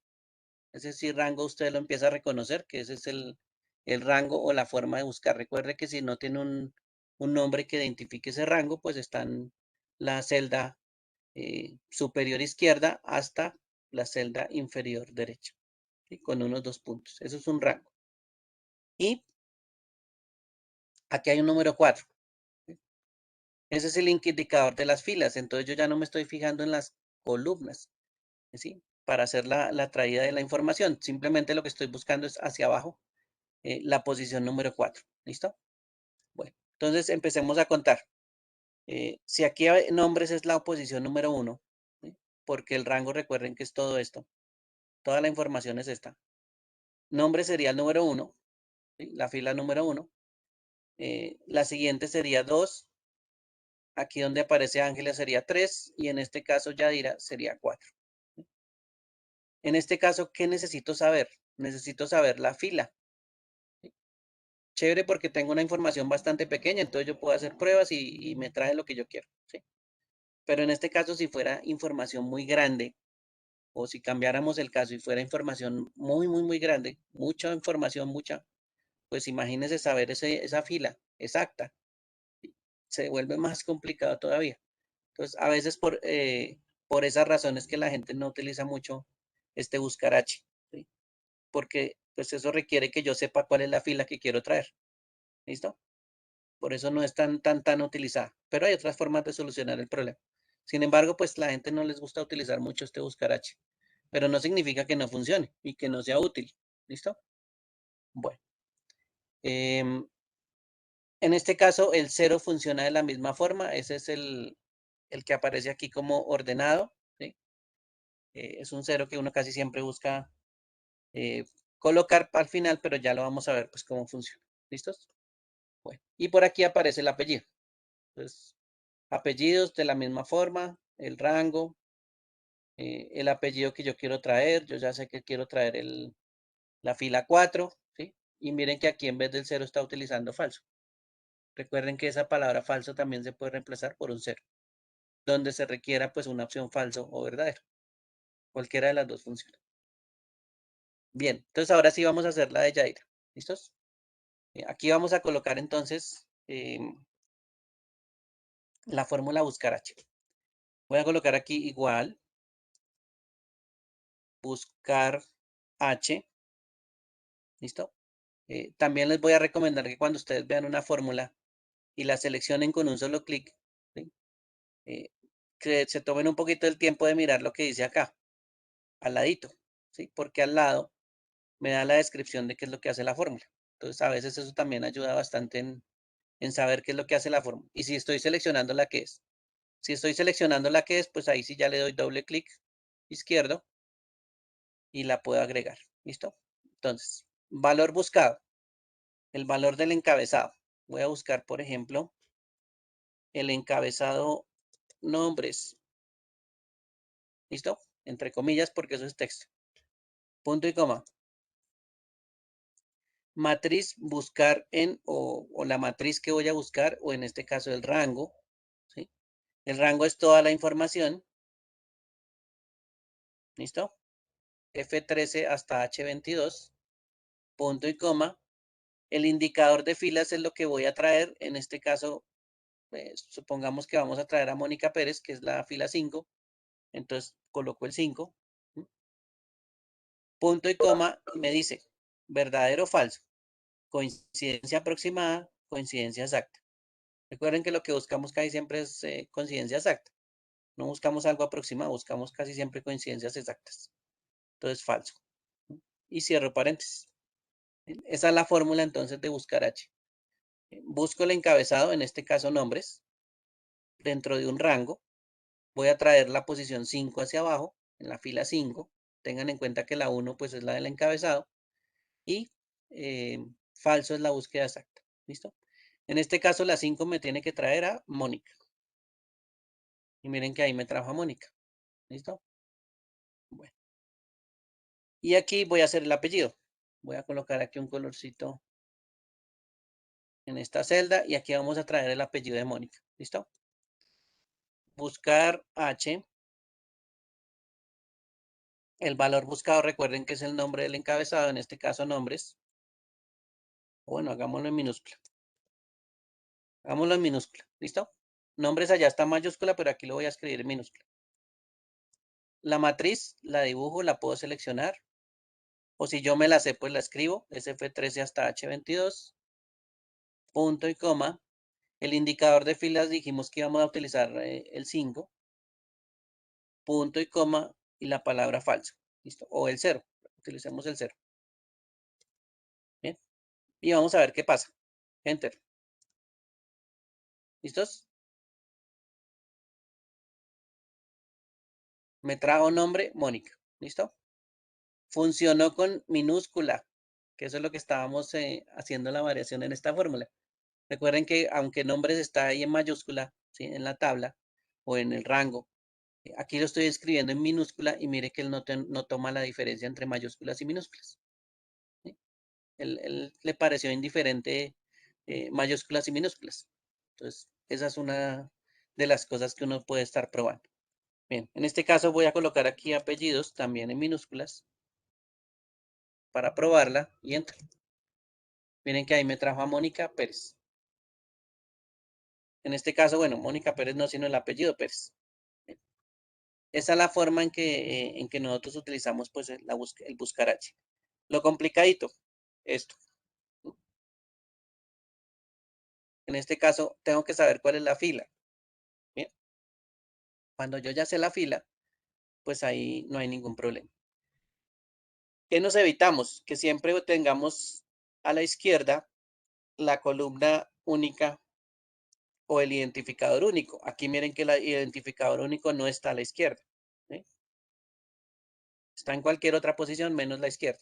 Ese sí rango usted lo empieza a reconocer, que ese es el rango o la forma de buscar. Recuerde que si no tiene un nombre que identifique ese rango, pues está en la celda superior izquierda hasta la celda inferior derecha, ¿sí? Con unos 2 puntos. Eso es un rango. Y aquí hay un número 4. ¿Sí? Ese es el indicador de las filas. Entonces yo ya no me estoy fijando en las columnas, ¿sí? Para hacer la traída de la información. Simplemente lo que estoy buscando es hacia abajo la posición número 4. ¿Listo? Bueno, entonces empecemos a contar. Si aquí hay nombres es la posición número 1, ¿sí? Porque el rango, recuerden que es todo esto. Toda la información es esta. Nombre sería el número 1, ¿sí? La fila número 1. La siguiente sería 2. Aquí donde aparece Ángeles sería 3. Y en este caso Yadira sería 4. En este caso, ¿qué necesito saber? Necesito saber la fila. Chévere porque tengo una información bastante pequeña, entonces yo puedo hacer pruebas y me trae lo que yo quiero, ¿sí? Pero en este caso, si fuera información muy grande, o si cambiáramos el caso y fuera información muy, muy, muy grande, mucha información, mucha, pues imagínese saber esa fila exacta, se vuelve más complicado todavía. Entonces, a veces por esas razones que la gente no utiliza mucho este buscar H, ¿sí? Porque pues eso requiere que yo sepa cuál es la fila que quiero traer. ¿Listo? Por eso no es tan utilizada. Pero hay otras formas de solucionar el problema. Sin embargo, pues la gente no les gusta utilizar mucho este buscar H. Pero no significa que no funcione y que no sea útil. ¿Listo? Bueno. En este caso, el 0 funciona de la misma forma. Ese es el que aparece aquí como ordenado. ¿Sí? Es un 0 que uno casi siempre busca eh, colocar al final, pero ya lo vamos a ver pues cómo funciona. ¿Listos? Bueno, y por aquí aparece el apellido. Entonces, apellidos de la misma forma, el rango, el apellido que yo quiero traer. Yo ya sé que quiero traer la fila 4, ¿sí? Y miren que aquí en vez del 0 está utilizando falso. Recuerden que esa palabra falso también se puede reemplazar por un 0, donde se requiera pues una opción falso o verdadero. Cualquiera de las dos funciona. Bien, entonces ahora sí vamos a hacer la de Yaira. ¿Listos? Aquí vamos a colocar entonces la fórmula buscar H. Voy a colocar aquí igual, buscar H. ¿Listo? También les voy a recomendar que cuando ustedes vean una fórmula y la seleccionen con un solo clic, ¿sí? Que se tomen un poquito el tiempo de mirar lo que dice acá, al ladito, ¿sí? Porque al lado me da la descripción de qué es lo que hace la fórmula. Entonces, a veces eso también ayuda bastante en saber qué es lo que hace la fórmula. Y si estoy seleccionando la que es. Si estoy seleccionando la que es, pues ahí sí ya le doy doble clic izquierdo y la puedo agregar. ¿Listo? Entonces, valor buscado. El valor del encabezado. Voy a buscar, por ejemplo, el encabezado nombres. ¿Listo? Entre comillas, porque eso es texto. Punto y coma. Matriz buscar o la matriz que voy a buscar, o en este caso el rango. ¿Sí? El rango es toda la información. ¿Listo? F13 hasta H22. Punto y coma. El indicador de filas es lo que voy a traer. En este caso, supongamos que vamos a traer a Mónica Pérez, que es la fila 5. Entonces coloco el 5. Punto y coma, y me dice verdadero o falso. Coincidencia aproximada, coincidencia exacta. Recuerden que lo que buscamos casi siempre es coincidencia exacta. No buscamos algo aproximado, buscamos casi siempre coincidencias exactas. Entonces, falso. Y cierro paréntesis. Esa es la fórmula entonces de buscar H. Busco el encabezado, en este caso nombres, dentro de un rango. Voy a traer la posición 5 hacia abajo, en la fila 5. Tengan en cuenta que la 1 pues es la del encabezado y falso es la búsqueda exacta. ¿Listo? En este caso la 5 me tiene que traer a Mónica. Y miren que ahí me trajo a Mónica. ¿Listo? Bueno. Y aquí voy a hacer el apellido. Voy a colocar aquí un colorcito en esta celda y aquí vamos a traer el apellido de Mónica. ¿Listo? Buscar H. El valor buscado, recuerden que es el nombre del encabezado, en este caso nombres. Bueno, hagámoslo en minúscula. Hagámoslo en minúscula. ¿Listo? Nombres allá está en mayúscula, pero aquí lo voy a escribir en minúscula. La matriz, la dibujo, la puedo seleccionar. O si yo me la sé, pues la escribo. SF13 hasta H22. Punto y coma. El indicador de filas dijimos que íbamos a utilizar el 5. Punto y coma. Y la palabra falso. ¿Listo? O el 0. Utilicemos el 0. Bien. Y vamos a ver qué pasa. Enter. ¿Listos? Me trajo nombre Mónica. ¿Listo? Funcionó con minúscula, que eso es lo que estábamos haciendo la variación en esta fórmula. Recuerden que aunque nombres está ahí en mayúscula, ¿sí? En la tabla o en el rango, aquí lo estoy escribiendo en minúscula y mire que él no toma la diferencia entre mayúsculas y minúsculas. ¿Sí? Él le pareció indiferente mayúsculas y minúsculas. Entonces, esa es una de las cosas que uno puede estar probando. Bien, en este caso voy a colocar aquí apellidos también en minúsculas para probarla y entro. Miren que ahí me trajo a Mónica Pérez. En este caso, bueno, Mónica Pérez no, sino el apellido Pérez. Esa es la forma en que nosotros utilizamos pues el buscar H. Lo complicadito, esto. En este caso, tengo que saber cuál es la fila. Bien. Cuando yo ya sé la fila, pues ahí no hay ningún problema. ¿Qué nos evitamos? Que siempre tengamos a la izquierda la columna única o el identificador único. Aquí miren que el identificador único no está a la izquierda. ¿Sí? Está en cualquier otra posición menos la izquierda.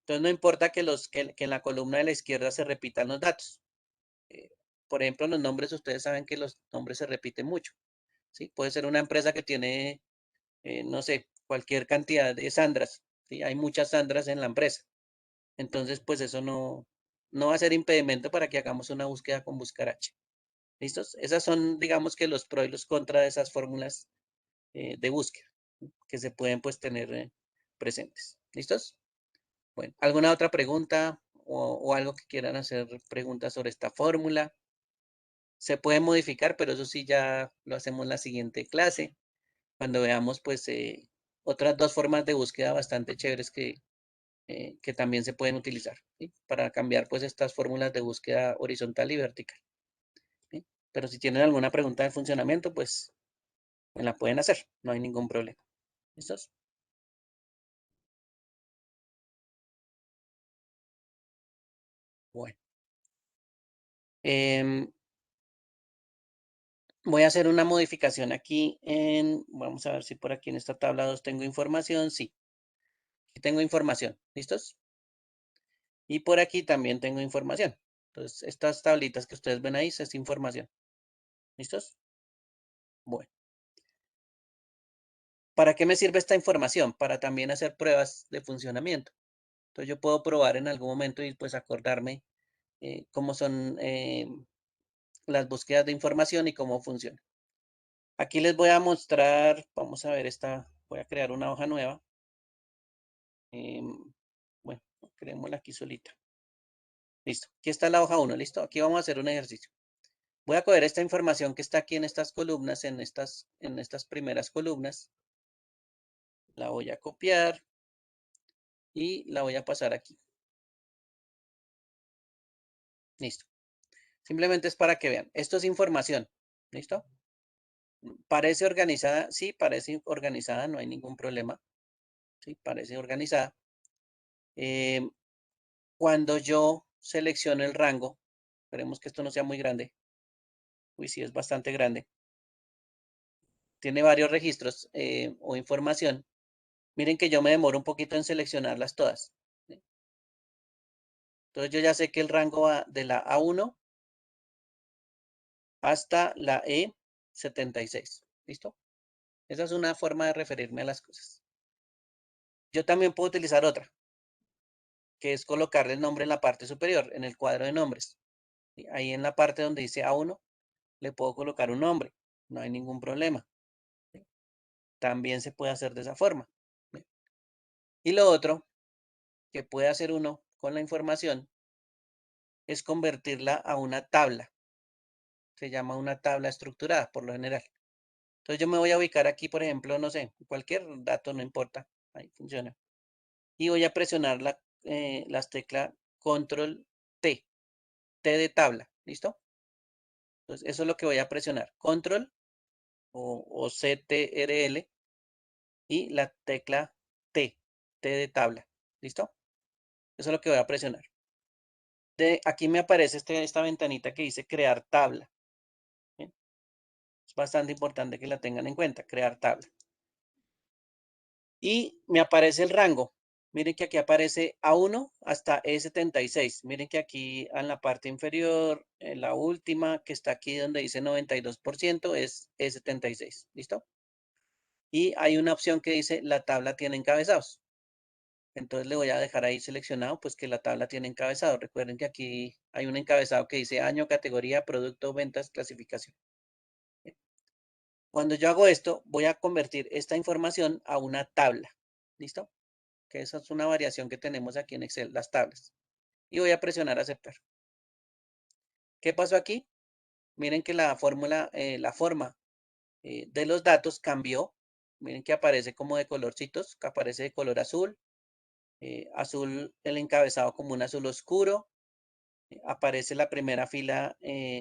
Entonces no importa que en la columna de la izquierda se repitan los datos. Eh, por ejemplo, los nombres, ustedes saben que los nombres se repiten mucho. ¿Sí? Puede ser una empresa que tiene, no sé, cualquier cantidad de Sandras. ¿Sí? Hay muchas Sandras en la empresa. Entonces, pues eso no va a ser impedimento para que hagamos una búsqueda con buscar H. ¿Listos? Esas son, digamos que los pros y los contras de esas fórmulas de búsqueda que se pueden pues tener presentes. ¿Listos? Bueno, ¿alguna otra pregunta o algo que quieran hacer preguntas sobre esta fórmula? Se puede modificar, pero eso sí ya lo hacemos en la siguiente clase, cuando veamos pues otras dos formas de búsqueda bastante chéveres que también se pueden utilizar, ¿sí? Para cambiar pues estas fórmulas de búsqueda horizontal y vertical, ¿sí? Pero si tienen alguna pregunta de funcionamiento, pues me la pueden hacer, no hay ningún problema. ¿Listos? Bueno. Em, voy a hacer una modificación aquí vamos a ver si por aquí en esta tabla 2 tengo información. Sí, aquí tengo información. ¿Listos? Y por aquí también tengo información. Entonces, estas tablitas que ustedes ven ahí es información. ¿Listos? Bueno. ¿Para qué me sirve esta información? Para también hacer pruebas de funcionamiento. Entonces, yo puedo probar en algún momento y pues acordarme cómo son las búsquedas de información y cómo funciona. Aquí les voy a mostrar, vamos a ver voy a crear una hoja nueva. Bueno, creémosla aquí solita. Listo, aquí está la hoja 1, listo. Aquí vamos a hacer un ejercicio. Voy a coger esta información que está aquí en estas columnas, en estas primeras columnas. La voy a copiar y la voy a pasar aquí. Listo. Simplemente es para que vean. Esto es información. ¿Listo? ¿Parece organizada? Sí, parece organizada, no hay ningún problema. Sí, parece organizada. Cuando yo selecciono el rango, Esperemos que esto no sea muy grande. Uy, sí, es bastante grande. Tiene varios registros o información. Miren que yo me demoro un poquito en seleccionarlas todas. ¿Sí? Entonces yo ya sé que el rango va de la A1 hasta la E76. ¿Listo? Esa es una forma de referirme a las cosas. Yo también puedo utilizar otra, que es colocarle el nombre en la parte superior, en el cuadro de nombres. ¿Sí? Ahí en la parte donde dice A1, le puedo colocar un nombre. No hay ningún problema. ¿Sí? También se puede hacer de esa forma. ¿Sí? Y lo otro que puede hacer uno con la información es convertirla a una tabla. Se llama una tabla estructurada, por lo general. Entonces yo me voy a ubicar aquí, por ejemplo, no sé, cualquier dato, no importa. Ahí funciona. Y voy a presionar las teclas Control T, T de tabla. ¿Listo? Entonces eso es lo que voy a presionar. Control o CTRL y la tecla T, T de tabla. ¿Listo? Eso es lo que voy a presionar. Aquí me aparece esta ventanita que dice crear tabla. ¿Bien? Es bastante importante que la tengan en cuenta, crear tabla. Y me aparece el rango. Miren que aquí aparece A1 hasta E76. Miren que aquí en la parte inferior, en la última que está aquí donde dice 92% es E76. ¿Listo? Y hay una opción que dice la tabla tiene encabezados. Entonces le voy a dejar ahí seleccionado pues que la tabla tiene encabezado. Recuerden que aquí hay un encabezado que dice año, categoría, producto, ventas, clasificación. Cuando yo hago esto, voy a convertir esta información a una tabla. ¿Listo? Que esa es una variación que tenemos aquí en Excel, las tablas. Y voy a presionar aceptar. ¿Qué pasó aquí? Miren que la fórmula, la forma de los datos cambió. Miren que aparece como de colorcitos, que aparece de color azul. Azul el encabezado como un azul oscuro. Aparece la primera fila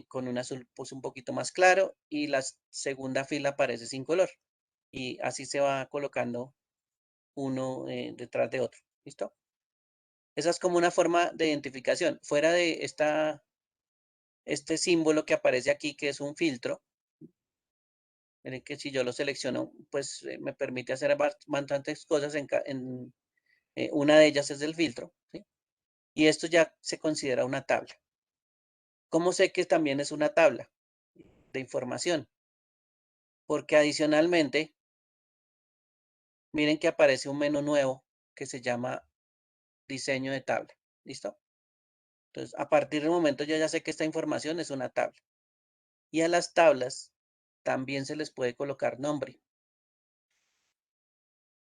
con un azul pues un poquito más claro y la segunda fila aparece sin color. Y así se va colocando uno detrás de otro. ¿Listo? Esa es como una forma de identificación. Fuera de este símbolo que aparece aquí, que es un filtro, miren que si yo lo selecciono, pues me permite hacer bastantes cosas. Una de ellas es el filtro, ¿sí? Y esto ya se considera una tabla. ¿Cómo sé que también es una tabla de información? Porque adicionalmente, miren que aparece un menú nuevo que se llama diseño de tabla. ¿Listo? Entonces, a partir del momento yo ya sé que esta información es una tabla. Y a las tablas también se les puede colocar nombre.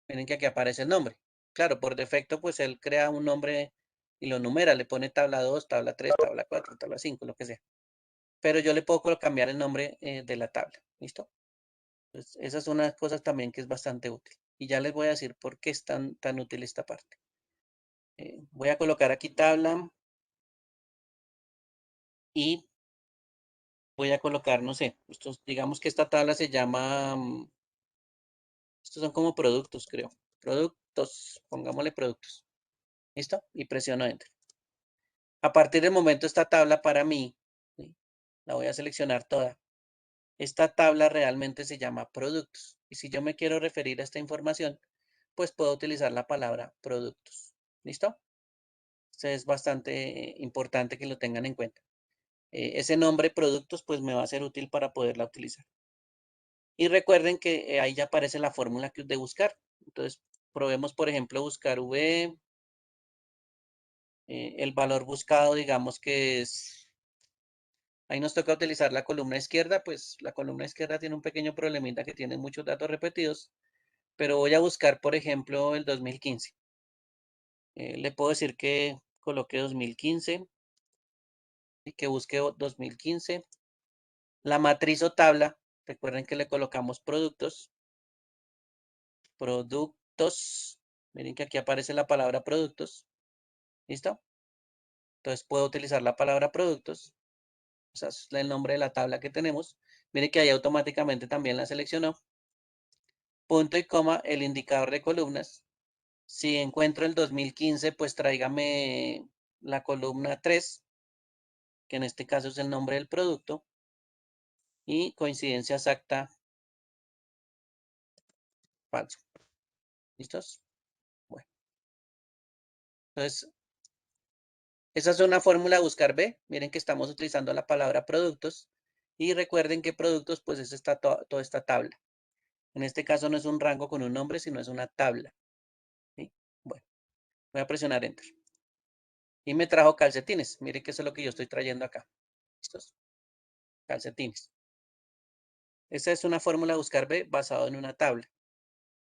Miren que aquí aparece el nombre. Claro, por defecto, pues él crea un nombre y lo numera. Le pone tabla 2, tabla 3, tabla 4, tabla 5, lo que sea. Pero yo le puedo cambiar el nombre de la tabla. ¿Listo? Pues esa es una cosa también que es bastante útil. Y ya les voy a decir por qué es tan útil esta parte. Voy a colocar aquí tabla y voy a colocar, no sé, digamos que esta tabla se llama, estos son como productos, creo. Productos, pongámosle productos. ¿Listo? Y presiono Enter. A partir del momento esta tabla para mí, ¿sí? La voy a seleccionar toda. Esta tabla realmente se llama productos. Y si yo me quiero referir a esta información, pues puedo utilizar la palabra productos. ¿Listo? Esto es bastante importante que lo tengan en cuenta. Ese nombre productos pues me va a ser útil para poderla utilizar. Y recuerden que ahí ya aparece la fórmula de buscar. Entonces, probemos, por ejemplo, buscar V. El valor buscado, digamos que es, ahí nos toca utilizar la columna izquierda, pues la columna izquierda tiene un pequeño problemita que tiene muchos datos repetidos, pero voy a buscar, por ejemplo, el 2015. Le puedo decir que coloque 2015 y que busque 2015. La matriz o tabla, recuerden que le colocamos productos. Productos. Miren que aquí aparece la palabra productos. ¿Listo? Entonces puedo utilizar la palabra productos. O sea, es el nombre de la tabla que tenemos. Mire que ahí automáticamente también la seleccionó. Punto y coma, el indicador de columnas. Si encuentro el 2015, pues tráigame la columna 3. que en este caso es el nombre del producto, y coincidencia exacta, falso. ¿Listos? Bueno, entonces, esa es una fórmula de buscar B. Miren que estamos utilizando la palabra productos, y recuerden que productos, pues es toda esta tabla. En este caso no es un rango con un nombre, sino es una tabla. ¿Sí? Bueno, voy a presionar Enter. Y me trajo calcetines. Miren que eso es lo que yo estoy trayendo acá. ¿Listos? Calcetines. Esta es una fórmula de buscar B basado en una tabla.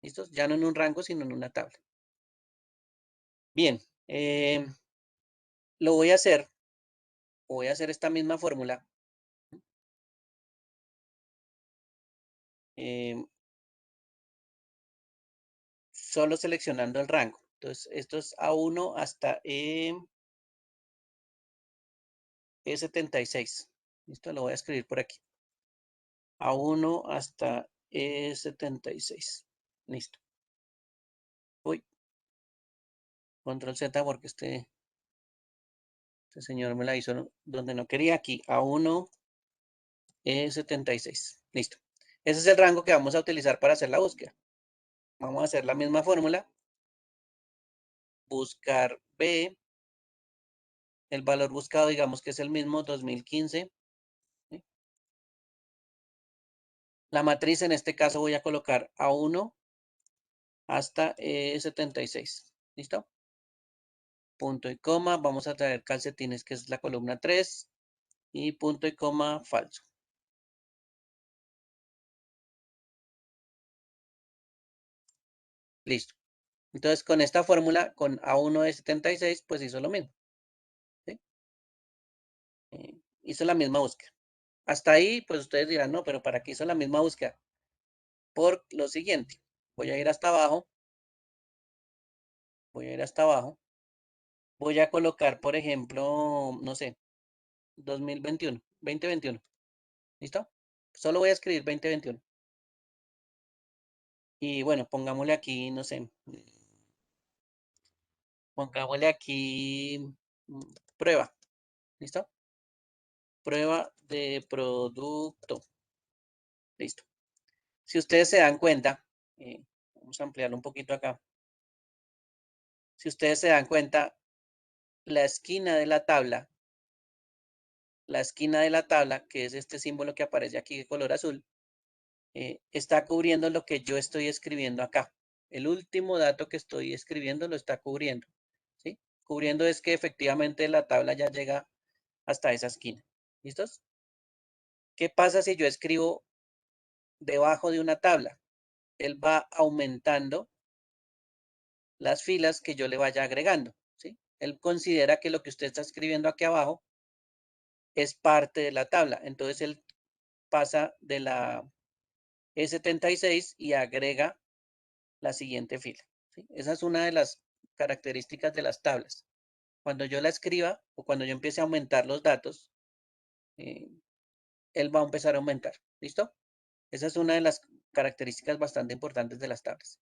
¿Listos? Ya no en un rango, sino en una tabla. Bien, lo voy a hacer. Voy a hacer esta misma fórmula. Solo seleccionando el rango. Entonces, esto es A1 hasta E76. Esto lo voy a escribir por aquí. A1 hasta E76. Listo. Uy. Control Z porque este señor me la hizo donde no quería. Aquí, A1, E76. Listo. Ese es el rango que vamos a utilizar para hacer la búsqueda. Vamos a hacer la misma fórmula. Buscar B. El valor buscado, digamos que es el mismo, 2015. ¿Sí? La matriz en este caso voy a colocar A1 hasta 76. ¿Listo? Punto y coma. Vamos a traer calcetines, que es la columna 3. Y punto y coma falso. Listo. Entonces, con esta fórmula, con A1 de 76, pues hizo lo mismo. ¿Sí? Hizo la misma búsqueda. Hasta ahí, pues ustedes dirán, no, pero ¿para qué hizo la misma búsqueda? Por lo siguiente. Voy a ir hasta abajo. Voy a ir hasta abajo. Voy a colocar, por ejemplo, no sé, 2021, 2021. ¿Listo? Solo voy a escribir 2021. Y bueno, pongámosle aquí, no sé, pongámosle aquí prueba. ¿Listo? Prueba de producto. Listo. Si ustedes se dan cuenta, vamos a ampliarlo un poquito acá. Si ustedes se dan cuenta, la esquina de la tabla, que es este símbolo que aparece aquí de color azul, está cubriendo lo que yo estoy escribiendo acá. El último dato que estoy escribiendo lo está cubriendo. ¿Sí? Cubriendo es que efectivamente la tabla ya llega hasta esa esquina. ¿Listos? ¿Qué pasa si yo escribo debajo de una tabla? Él va aumentando las filas que yo le vaya agregando. ¿Sí? Él considera que lo que usted está escribiendo aquí abajo es parte de la tabla. Entonces él pasa de la E76 y agrega la siguiente fila. ¿Sí? Esa es una de las características de las tablas. Cuando yo la escriba o cuando yo empiece a aumentar los datos, eh, él va a empezar a aumentar. ¿Listo? Esa es una de las características bastante importantes de las tablas.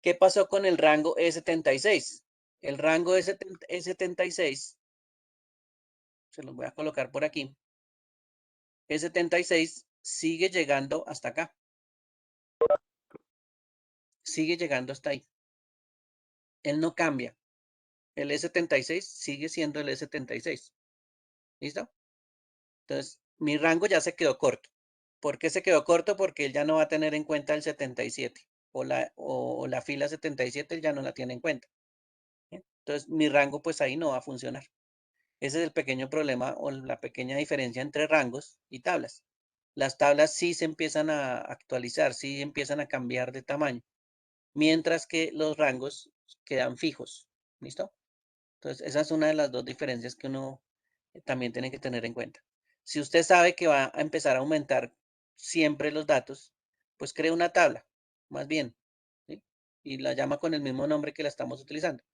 ¿Qué pasó con el rango E76? El rango E76, se los voy a colocar por aquí, E76 sigue llegando hasta acá. Sigue llegando hasta ahí. Él no cambia. El E76 sigue siendo el E76. ¿Listo? Entonces, mi rango ya se quedó corto. ¿Por qué se quedó corto? Porque él ya no va a tener en cuenta el 77 o la fila 77, él ya no la tiene en cuenta. ¿Sí? Entonces, mi rango pues ahí no va a funcionar. Ese es el pequeño problema o la pequeña diferencia entre rangos y tablas. Las tablas sí se empiezan a actualizar, sí empiezan a cambiar de tamaño, mientras que los rangos quedan fijos. ¿Listo? Entonces, esa es una de las dos diferencias que uno también tiene que tener en cuenta. Si usted sabe que va a empezar a aumentar siempre los datos, pues cree una tabla, más bien, ¿sí? Y la llama con el mismo nombre que la estamos utilizando.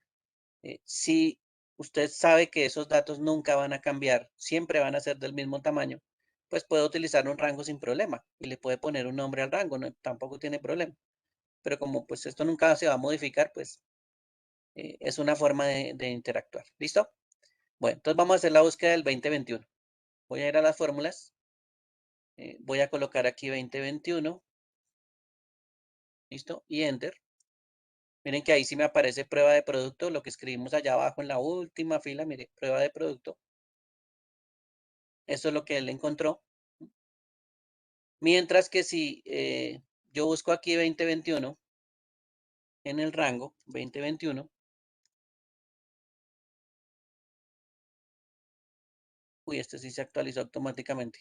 Si usted sabe que esos datos nunca van a cambiar, siempre van a ser del mismo tamaño, pues puede utilizar un rango sin problema y le puede poner un nombre al rango, no, tampoco tiene problema. Pero como pues esto nunca se va a modificar, pues es una forma de interactuar. ¿Listo? Bueno, entonces vamos a hacer la búsqueda del 2021. Voy a ir a las fórmulas. Voy a colocar aquí 2021. ¿Listo? Y Enter. Miren que ahí sí me aparece prueba de producto, lo que escribimos allá abajo en la última fila, mire, prueba de producto. Eso es lo que él encontró. Mientras que si yo busco aquí 2021, en el rango 2021, uy, este sí se actualizó automáticamente.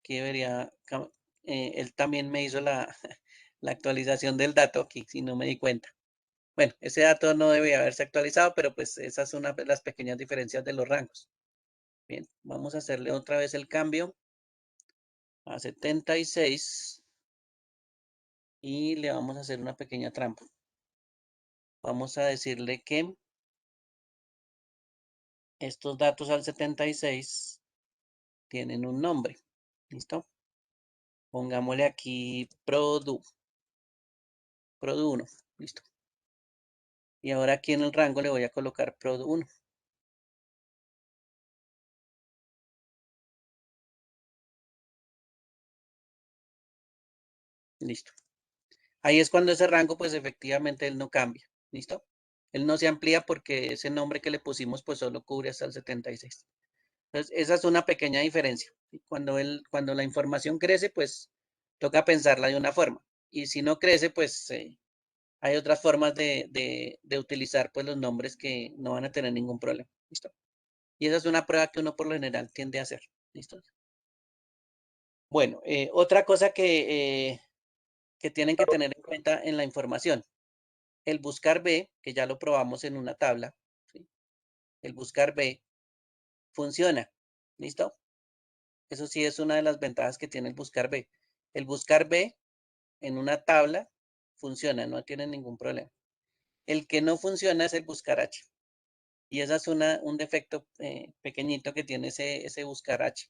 Aquí debería, él también me hizo la, la actualización del dato aquí, si no me di cuenta. Bueno, ese dato no debe haberse actualizado, pero pues esa es una de las pequeñas diferencias de los rangos. Bien, vamos a hacerle otra vez el cambio a 76 y le vamos a hacer una pequeña trampa. Vamos a decirle que estos datos al 76 tienen un nombre. ¿Listo? Pongámosle aquí Produ 1. Listo. Y ahora aquí en el rango le voy a colocar Produ 1. Listo. Ahí es cuando ese rango, pues efectivamente él no cambia. ¿Listo? Él no se amplía porque ese nombre que le pusimos, pues solo cubre hasta el 76. Entonces, esa es una pequeña diferencia. Cuando la información crece, pues toca pensarla de una forma. Y si no crece, pues hay otras formas de utilizar pues los nombres que no van a tener ningún problema. ¿Listo? Y esa es una prueba que uno por lo general tiende a hacer. ¿Listo? Bueno, otra cosa que tienen que tener en cuenta en la información. El buscar B, que ya lo probamos en una tabla, ¿sí? El buscar B funciona. ¿Listo? Eso sí es una de las ventajas que tiene el buscar B. El buscar B en una tabla funciona, no tiene ningún problema. El que no funciona es el buscar H. Y ese es un defecto pequeñito que tiene ese buscar H.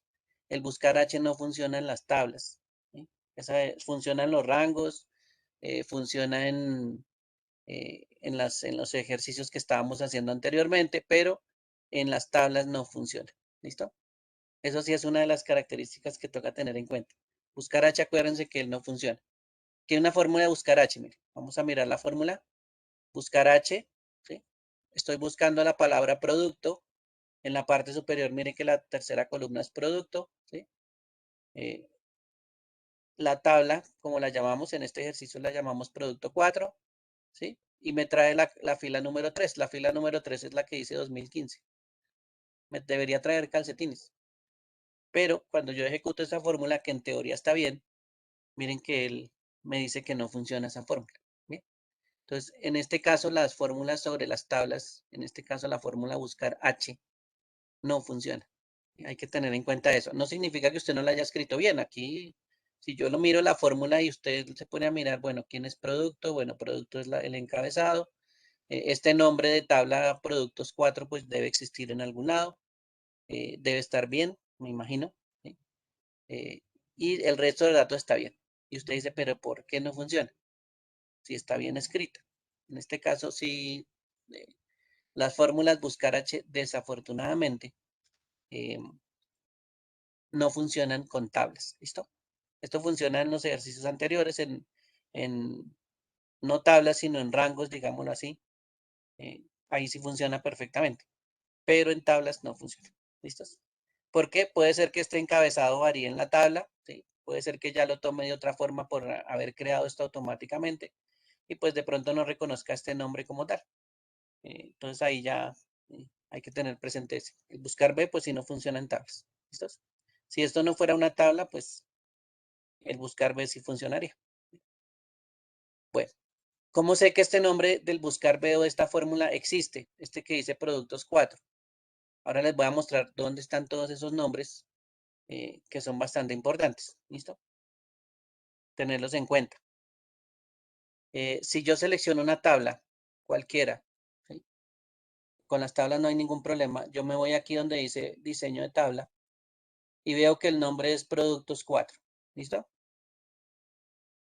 El buscar H no funciona en las tablas. ¿Sí? Funciona en los rangos, funciona en los ejercicios que estábamos haciendo anteriormente, pero en las tablas no funciona. ¿Listo? Eso sí es una de las características que toca tener en cuenta. Buscar H, acuérdense que él no funciona. Aquí hay una fórmula de buscar H, mire. Vamos a mirar la fórmula. Buscar H, ¿sí? Estoy buscando la palabra producto. En la parte superior, mire que la tercera columna es producto, ¿sí? Eh, la tabla, como la llamamos en este ejercicio, la llamamos producto 4, ¿sí? Y me trae la fila número 3. La fila número 3 es la que dice 2015. Me debería traer calcetines. Pero cuando yo ejecuto esa fórmula, que en teoría está bien, miren que él me dice que no funciona esa fórmula. ¿Bien? Entonces, en este caso, las fórmulas sobre las tablas, en este caso la fórmula buscar H, no funciona. Hay que tener en cuenta eso. No significa que usted no la haya escrito bien. Aquí, si yo lo miro la fórmula y usted se pone a mirar, bueno, ¿quién es producto? Bueno, producto es el encabezado. Este nombre de tabla productos 4 pues debe existir en algún lado. Debe estar bien, me imagino. ¿Sí? Eh, y el resto del dato está bien. Y usted dice, pero ¿por qué no funciona? Si está bien escrita. En este caso, sí, eh, las fórmulas buscar H desafortunadamente eh, no funcionan con tablas. ¿Listo? Esto funciona en los ejercicios anteriores, en no tablas, sino en rangos, digámoslo así. Ahí sí funciona perfectamente, pero en tablas no funciona. ¿Listos? Porque puede ser que este encabezado varíe en la tabla, ¿sí? Puede ser que ya lo tome de otra forma por haber creado esto automáticamente y pues de pronto no reconozca este nombre como tal. Entonces ahí ya hay que tener presente ese. El buscar B, pues si no funciona en tablas. ¿Listos? Si esto no fuera una tabla, pues el buscar B sí funcionaría. Bueno, ¿cómo sé que este nombre del buscar B o de esta fórmula existe? Este que dice productos 4. Ahora les voy a mostrar dónde están todos esos nombres que son bastante importantes. ¿Listo? Tenerlos en cuenta. Si yo selecciono una tabla, cualquiera, ¿sí? Con las tablas no hay ningún problema. Yo me voy aquí donde dice diseño de tabla y veo que el nombre es productos 4. ¿Listo?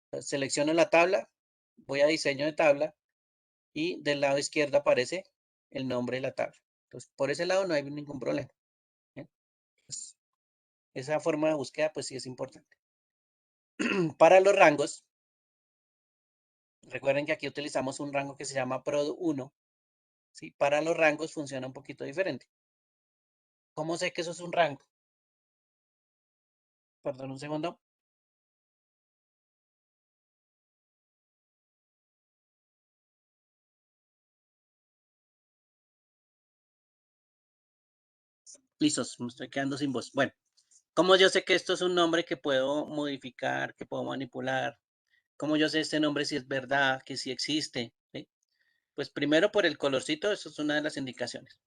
Entonces, selecciono la tabla, voy a diseño de tabla y del lado izquierdo aparece el nombre de la tabla. Entonces, por ese lado no hay ningún problema. ¿Bien? Pues, esa forma de búsqueda, pues sí es importante. Para los rangos, recuerden que aquí utilizamos un rango que se llama PROD1. ¿Sí? Para los rangos funciona un poquito diferente. ¿Cómo sé que eso es un rango? Perdón un segundo. Listos, me estoy quedando sin voz. Bueno, ¿cómo yo sé que esto es un nombre que puedo modificar, que puedo manipular? ¿Cómo yo sé este nombre si es verdad, que sí existe? ¿Sí? Pues primero por el colorcito, eso es una de las indicaciones.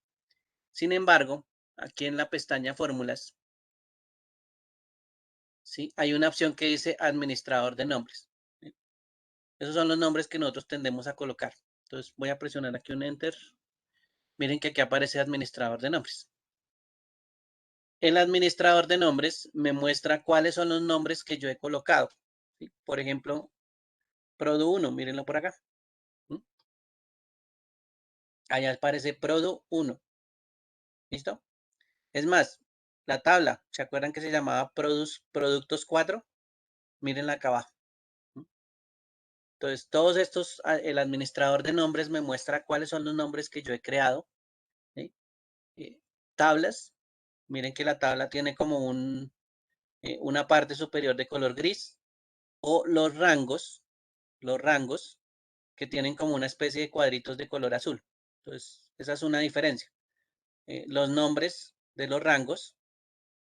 Sin embargo, aquí en la pestaña Fórmulas, ¿sí? Hay una opción que dice Administrador de nombres. ¿Sí? Esos son los nombres que nosotros tendemos a colocar. Entonces voy a presionar aquí un Enter. Miren que aquí aparece Administrador de nombres. El administrador de nombres me muestra cuáles son los nombres que yo he colocado. ¿Sí? Por ejemplo, Produ1, mírenlo por acá. ¿Mm? Allá aparece Produ1. ¿Listo? Es más, la tabla, ¿se acuerdan que se llamaba Productos 4? Mírenla acá abajo. ¿Mm? Entonces, todos estos, el administrador de nombres me muestra cuáles son los nombres que yo he creado. ¿Sí? Tablas, miren que la tabla tiene como una parte superior de color gris. O los rangos que tienen como una especie de cuadritos de color azul. Entonces, esa es una diferencia. Los nombres de los rangos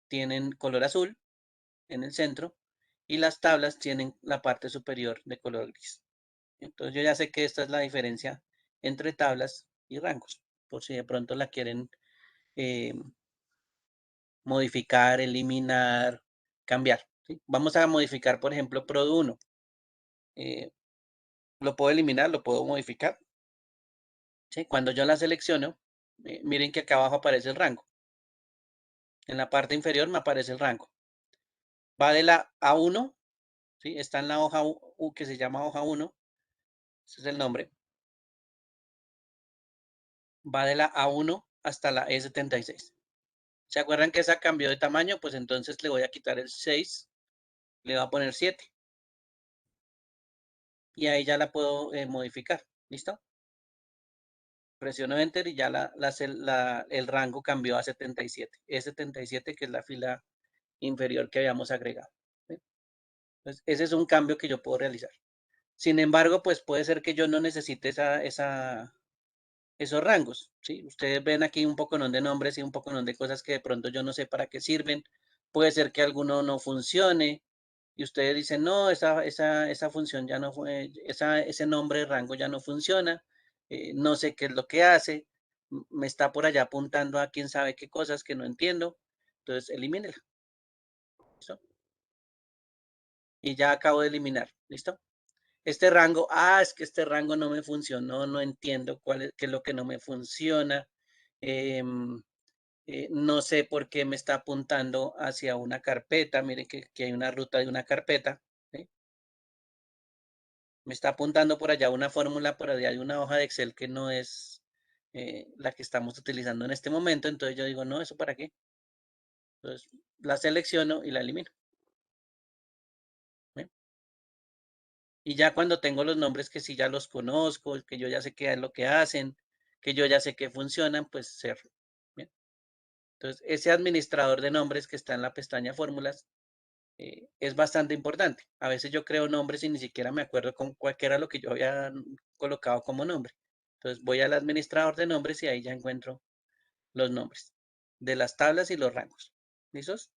tienen color azul en el centro y las tablas tienen la parte superior de color gris. Entonces, yo ya sé que esta es la diferencia entre tablas y rangos, por si de pronto la quieren eh, modificar, eliminar, cambiar. ¿Sí? Vamos a modificar, por ejemplo, Produ1. Lo puedo eliminar, lo puedo modificar. ¿Sí? Cuando yo la selecciono, miren que acá abajo aparece el rango. En la parte inferior me aparece el rango. Va de la A1, ¿sí? Está en la hoja que se llama hoja 1. Ese es el nombre. Va de la A1 hasta la E76. ¿Se acuerdan que esa cambió de tamaño? Pues entonces le voy a quitar el 6, le voy a poner 7. Y ahí ya la puedo modificar. ¿Listo? Presiono Enter y ya el rango cambió a 77. E77, que es la fila inferior que habíamos agregado. ¿Sí? Entonces, ese es un cambio que yo puedo realizar. Sin embargo, pues puede ser que yo no necesite esos rangos, ¿sí? Ustedes ven aquí un poco de nombres y un poco de cosas que de pronto yo no sé para qué sirven. Puede ser que alguno no funcione y ustedes dicen, no, esa función ya no fue, ese nombre de rango ya no funciona, no sé qué es lo que hace, me está por allá apuntando a quién sabe qué cosas que no entiendo, entonces elimínela. ¿Listo? Y ya acabo de eliminar, ¿listo? Este rango, es que este rango no me funcionó, no entiendo qué es lo que no me funciona. em, no sé por qué me está apuntando hacia una carpeta. Miren que hay una ruta de una carpeta. ¿Sí? Me está apuntando por allá una fórmula, por allá hay una hoja de Excel que no es la que estamos utilizando en este momento. Entonces yo digo, no, ¿eso para qué? Entonces la selecciono y la elimino. ¿Sí? Y ya cuando tengo los nombres que sí ya los conozco, que yo ya sé qué es lo que hacen, que yo ya sé que funcionan, pues cerro. Bien. Entonces, ese administrador de nombres que está en la pestaña fórmulas es bastante importante. A veces yo creo nombres y ni siquiera me acuerdo con cuál era lo que yo había colocado como nombre. Entonces voy al administrador de nombres y ahí ya encuentro los nombres de las tablas y los rangos. ¿Listos?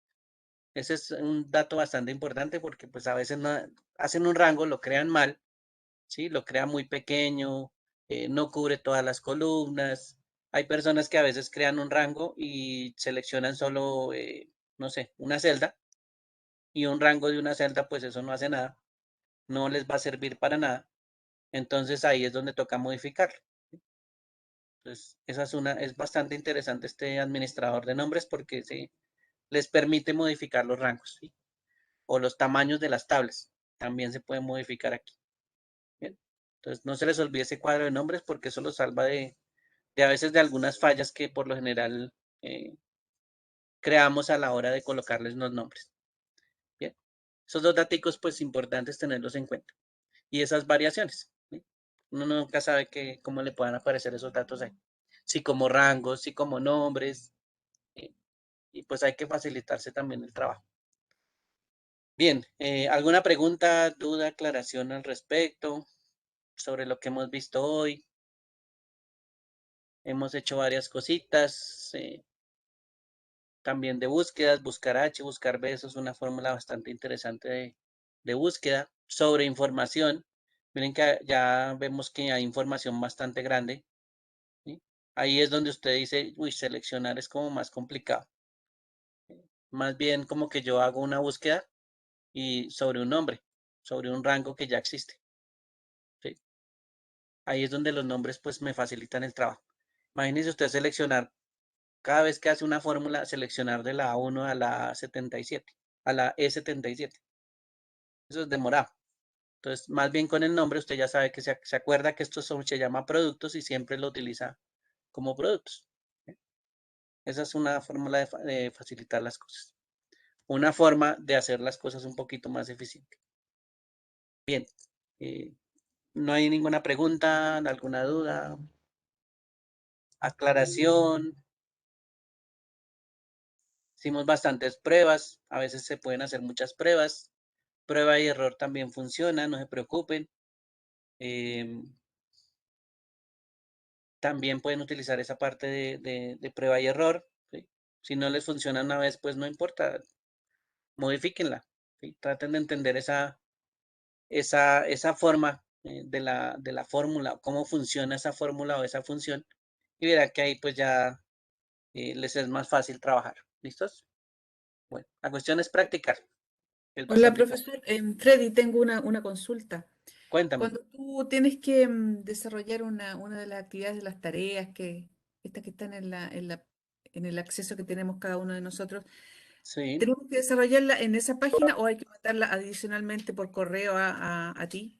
Ese es un dato bastante importante porque pues a veces no, hacen un rango, lo crean mal, ¿sí? Lo crean muy pequeño, no cubre todas las columnas. Hay personas que a veces crean un rango y seleccionan solo, no sé, una celda y un rango de una celda, pues eso no hace nada, no les va a servir para nada. Entonces ahí es donde toca modificar. Entonces, es bastante interesante este administrador de nombres porque les permite modificar los rangos, ¿sí? O los tamaños de las tablas. También se puede modificar aquí. Bien. Entonces, no se les olvide ese cuadro de nombres porque eso los salva a veces de algunas fallas que por lo general creamos a la hora de colocarles los nombres. Bien, esos dos datos pues importantes tenerlos en cuenta y esas variaciones. ¿Sí? Uno nunca sabe cómo le puedan aparecer esos datos ahí. Si como rangos, si como nombres, y pues hay que facilitarse también el trabajo. Bien, ¿alguna pregunta, duda, aclaración al respecto sobre lo que hemos visto hoy? Hemos hecho varias cositas, también de búsquedas, buscar H, buscar B, eso es una fórmula bastante interesante de búsqueda. Sobre información, miren que ya vemos que hay información bastante grande, ¿sí? Ahí es donde usted dice, uy, seleccionar es como más complicado. Más bien como que yo hago una búsqueda y sobre un nombre, sobre un rango que ya existe. ¿Sí? Ahí es donde los nombres pues me facilitan el trabajo. Imagínese usted seleccionar, cada vez que hace una fórmula, seleccionar de la A1 a la 77, a la E77. Eso es demorado. Entonces, más bien con el nombre, usted ya sabe que se acuerda que esto se llama productos y siempre lo utiliza como productos. ¿Sí? Esa es una fórmula de facilitar las cosas. Una forma de hacer las cosas un poquito más eficiente. Bien, eh, no hay ninguna pregunta, alguna duda, aclaración. Hicimos bastantes pruebas, a veces se pueden hacer muchas pruebas. Prueba y error también funciona, no se preocupen. También pueden utilizar esa parte de prueba y error. ¿Sí? Si no les funciona una vez, pues no importa, modifíquenla. ¿Sí? Traten de entender esa forma de la fórmula, cómo funciona esa fórmula o esa función, y verán que ahí pues ya les es más fácil trabajar. ¿Listos? Bueno, la cuestión es practicar, es Hola, bastante fácil. profesor. Freddy, tengo una consulta. Cuéntame. Cuando tú tienes que desarrollar una de las actividades de las tareas estas que están en el acceso que tenemos cada uno de nosotros, Sí. ¿tenemos que desarrollarla en esa página o hay que mandarla adicionalmente por correo a ti?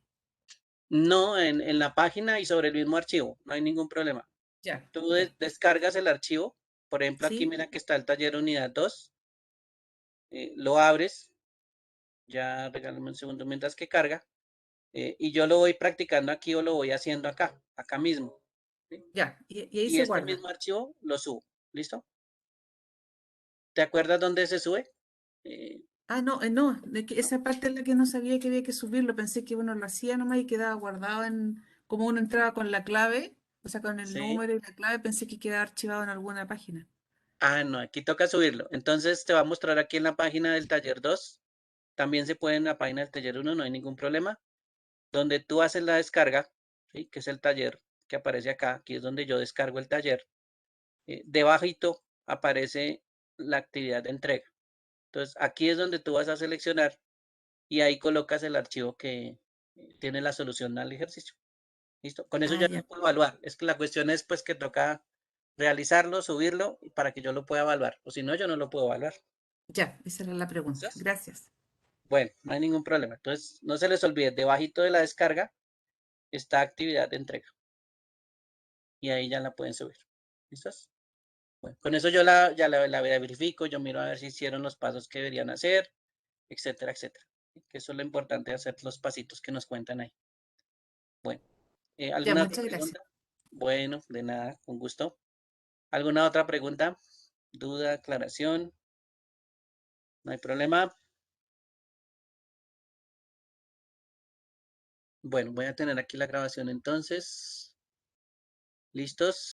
No, en la página y sobre el mismo archivo, no hay ningún problema. Ya, Tú ya. descargas el archivo, por ejemplo, aquí ¿Sí? mira que está el taller unidad 2, lo abres, ya regálame un segundo mientras que carga, y yo lo voy practicando aquí o lo voy haciendo acá mismo. ¿Sí? Ya. Y ahí Y se este guarda. mismo archivo lo subo, ¿listo? ¿Te acuerdas dónde se sube? Ah, no, no, de que esa parte es la que no sabía que había que subirlo. Pensé que uno lo hacía nomás y quedaba guardado como uno entraba con la clave, o sea, con el Sí. número y la clave, pensé que quedaba archivado en alguna página. Ah, no, aquí toca subirlo. Entonces te va a mostrar aquí en la página del taller 2. También se puede en la página del taller 1, no hay ningún problema. Donde tú haces la descarga, ¿sí? Que es el taller que aparece acá. Aquí es donde yo descargo el taller. Debajito aparece la actividad de entrega. Entonces aquí es donde tú vas a seleccionar y ahí colocas el archivo que tiene la solución al ejercicio. ¿Listo? Con eso Ah, yo ya, lo puedo evaluar. Es que la cuestión es pues que toca realizarlo, subirlo para que yo lo pueda evaluar. O si no, yo no lo puedo evaluar. ya, esa era la ¿Listo? pregunta. Gracias. Bueno, no hay ningún problema. Entonces, no se les olvide, debajito de la descarga está actividad de entrega y ahí ya la pueden subir. ¿Listos? Bueno, con eso yo ya la verifico, yo miro a ver si hicieron los pasos que deberían hacer, etcétera, etcétera. Que eso es lo importante de hacer los pasitos que nos cuentan ahí. Bueno, Ya, ¿alguna otra muchas gracias. pregunta? Bueno, de nada, con gusto. ¿Alguna otra pregunta? ¿Duda, aclaración? No hay problema. Bueno, voy a tener aquí la grabación entonces. ¿Listos?